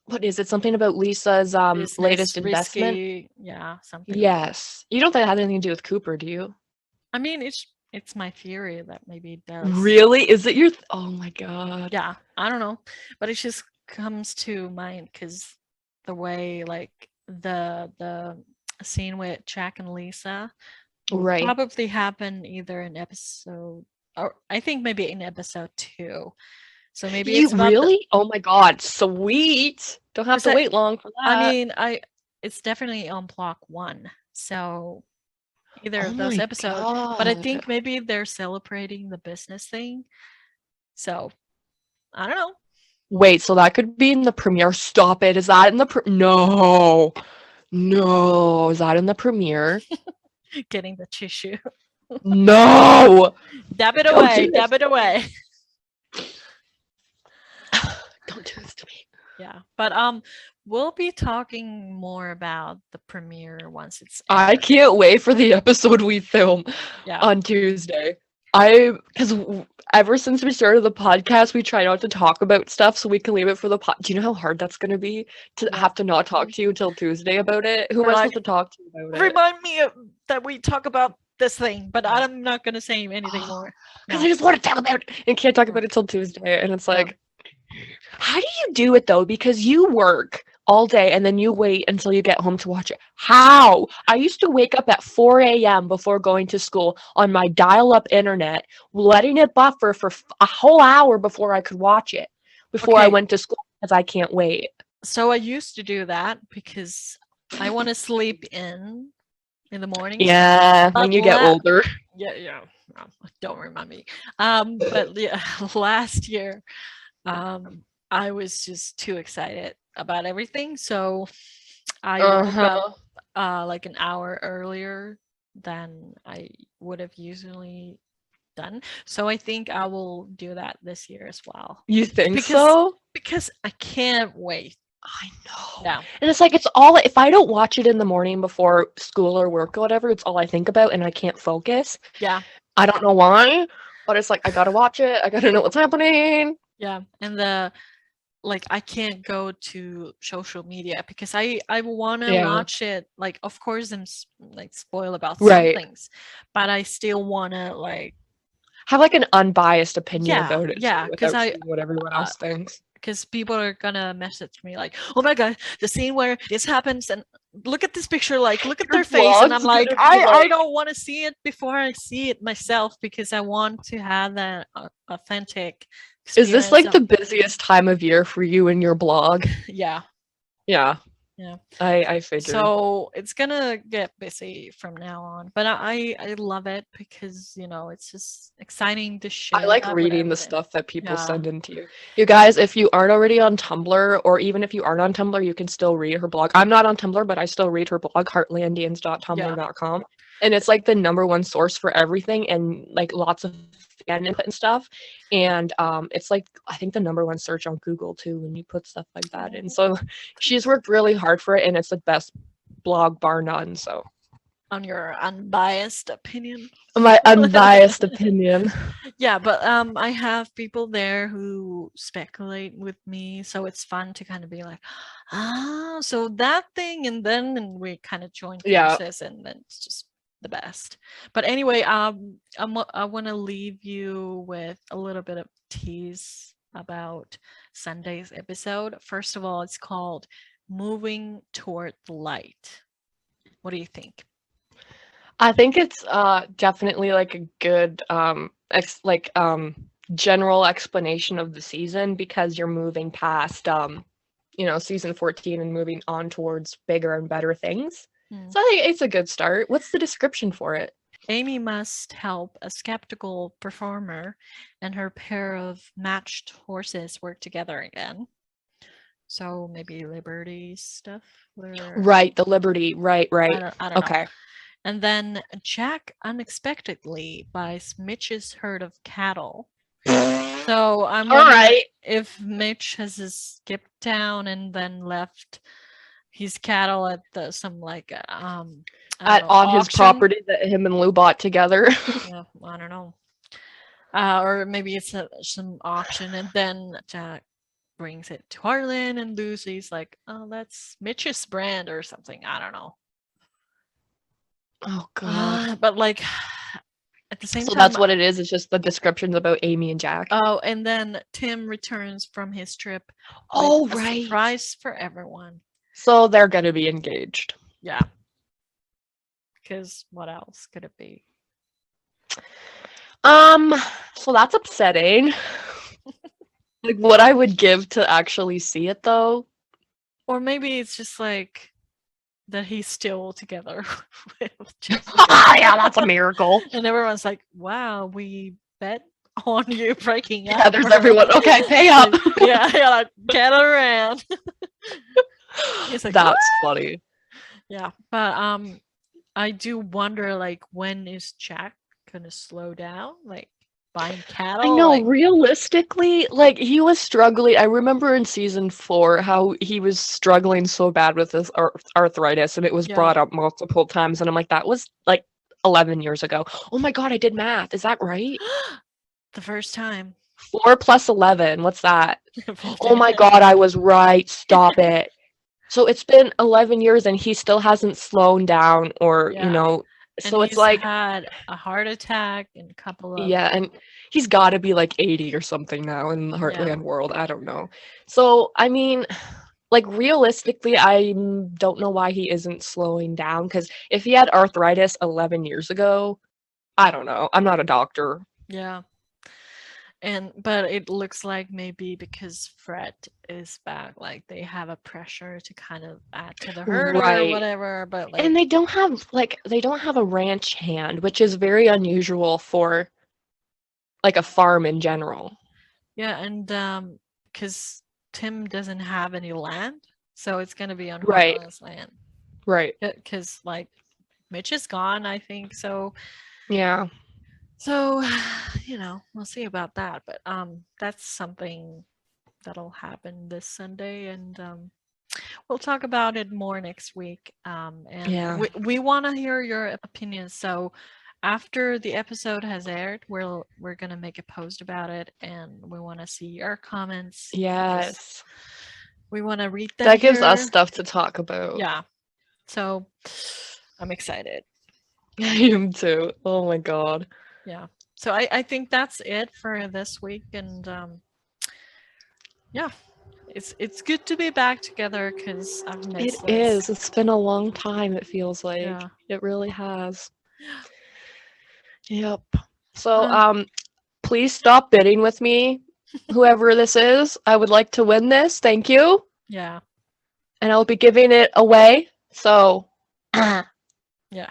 what is it? Something about Lisa's Business, latest investment. risky, yeah, something. Yes. You don't think that had anything to do with Cooper, do you? I mean, it's my theory that maybe it does. Really? Is it your oh my god. Yeah, I don't know, but it just comes to mind because the way like the scene with Jack and Lisa will Right. probably happen either in episode, or I think maybe in episode 2. So maybe You it's about really? Oh my god, sweet. Don't have 'Cause to wait long for that. I mean, it's definitely on block 1. So either oh of those my episodes, but I think god. maybe they're celebrating the business thing. So I don't know. Wait, so that could be in the premiere. Stop it. Is that in the No. No. Is that in the premiere? Getting the tissue. No. Dab it Don't away. do this Dab it away. Don't do this to me. Yeah. But we'll be talking more about the premiere once it's I aired. can't wait for the episode we film Yeah. on Tuesday. Because ever since we started the podcast, we try not to talk about stuff so we can leave it for the pod. Do you know how hard that's going to be to Yeah. have to not talk to you until Tuesday about it? Who We're am I like, supposed to talk to about it? Remind me that we talk about this thing, but I'm not gonna say anything more. Because No. I just want to talk about it and can't talk about it till Tuesday. And it's like, how do you do it though? Because you work all day and then you wait until you get home to watch it. How? I used to wake up at 4 a.m. before going to school on my dial-up internet, letting it buffer for a whole hour before I could watch it, before I Okay. went to school because I can't wait. So I used to do that because I want to sleep in the mornings. Yeah, when But you get older. Yeah. Don't remind me. But yeah, last year, I was just too excited about everything, so I woke up like an hour earlier than I would have usually done. So I think I will do that this year as well. You think Because so? because I can't wait. I know. Yeah. And it's like, it's all, if I don't watch it in the morning before school or work or whatever, it's all I think about and I can't focus. Yeah. I don't know why, but it's like, I gotta watch it. I gotta know what's happening. Yeah. And I can't go to social media because I want to watch it. Like, of course, I'm like spoiled about some things, but I still want to like have like an unbiased opinion about it. Yeah, because without seeing what everyone else thinks. Because people are gonna message me like, "Oh my god, the scene where this happens, and look at this picture, like look at their face," and I'm like, I don't want to see it before I see it myself because I want to have that authentic. Is this like the busiest time of year for you and your blog? Yeah. Yeah. Yeah. I figured. So it's gonna get busy from now on, but I love it because it's just exciting to share. I like reading the stuff that people send into you. You guys, if you aren't already on Tumblr, or even if you aren't on Tumblr, you can still read her blog. I'm not on Tumblr, but I still read her blog, heartlandians.tumblr.com. And it's like the #1 source for everything and like lots of fan input and stuff. And it's like, I think the #1 search on Google too when you put stuff like that in. So she's worked really hard for it and it's the best blog bar none. So on your unbiased opinion. My unbiased opinion. Yeah, but I have people there who speculate with me, so it's fun to kind of be like, so that thing, and we kind of join forces, and then it's just the best. But anyway, I want to leave you with a little bit of tease about Sunday's episode. First of all, it's called Moving Toward the Light. What do you think? I think it's definitely like a good general explanation of the season because you're moving past season 14 and moving on towards bigger and better things. So I think it's a good start. What's the description for it? Amy must help a skeptical performer and her pair of matched horses work together again. So maybe Liberty stuff? Right, the Liberty. Right. I don't okay. know. And then Jack unexpectedly buys Mitch's herd of cattle. So I'm wondering if Mitch has skipped town and then left his cattle at on his property that him and Lou bought together. Yeah, I don't know. Or maybe it's some auction, and then Jack brings it to Heartland, and Lucy's like, "Oh, that's Mitch's brand or something." I don't know. Oh god. But like at the same time, that's what it is. It's just the descriptions about Amy and Jack. Oh, and then Tim returns from his trip. Oh, with a surprise for everyone. So they're gonna be engaged. Yeah. Because what else could it be? So that's upsetting. Like what I would give to actually see it though. Or maybe it's just like that he's still together with Jessica. Yeah, that's a miracle. And everyone's like, wow, we bet on you breaking up. Yeah, there's everyone. Okay, pay up. yeah, like gather around. It's like, that's funny. Yeah, but I do wonder, like, when is Jack gonna slow down? Like buying cattle? I know, realistically, like he was struggling. I remember in season 4 how he was struggling so bad with this arthritis, and it was brought up multiple times. And I'm like, that was like 11 years ago. Oh my god, I did math. Is that right? The first time. 4 plus 11. What's that? Oh my god, I was right. Stop it. So it's been 11 years and he still hasn't slowed down or, And So it's he's like, had a heart attack and a couple of yeah, and he's got to be like 80 or something now in the Heartland world. I don't know. So, I mean, like realistically, I don't know why he isn't slowing down, because if he had arthritis 11 years ago, I don't know. I'm not a doctor. yeah. But it looks like maybe because Fred is back, like they have a pressure to kind of add to the herd or Right. whatever. But like, And they don't have a ranch hand, which is very unusual for like a farm in general. yeah, and because Tim doesn't have any land, so it's gonna be on Right. Heartland's land. Right. Because like Mitch is gone, I think. So Yeah. we'll see about that. But that's something that'll happen this Sunday, and we'll talk about it more next week. And Yeah. we want to hear your opinions. So after the episode has aired, we're gonna make a post about it, and we want to see your comments. Yes. We want to read them. That gives us here. stuff to talk about. Yeah. So I'm excited. I am too. Oh my god. Yeah. So I think that's it for this week, and yeah, it's good to be back together because I've missed It is. It's been a long time, it feels like. Yeah. It really has. Yep. So please stop bidding with me. Whoever this is, I would like to win this. Thank you. Yeah. And I'll be giving it away. So Yeah.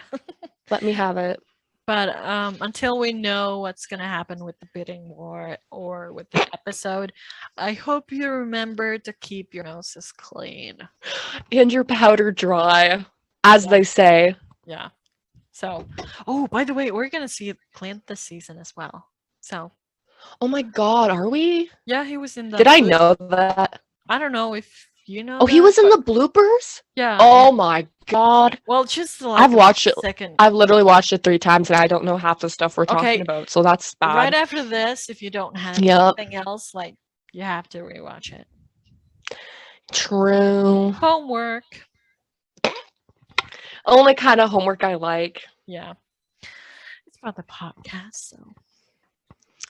let me have it. But until we know what's going to happen with the bidding war or with the episode, I hope you remember to keep your noses clean. And your powder dry, as they say. Yeah. So, oh, by the way, we're going to see Clint this season as well. So. Oh my god, are we? Yeah, he was in the. Did I know that? I don't know if you know. Oh, he was in the bloopers? Yeah. Oh my god. Well, just like I've watched it. Second. I've literally watched it 3 times and I don't know half the stuff we're talking about. So that's bad. Right after this, if you don't have anything else, like you have to rewatch it. True. Homework. Only kind of homework I like. Yeah. It's about the podcast, so.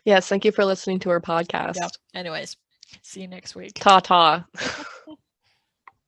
Yes, thank you for listening to our podcast. Yep. Anyways, see you next week. Ta-ta.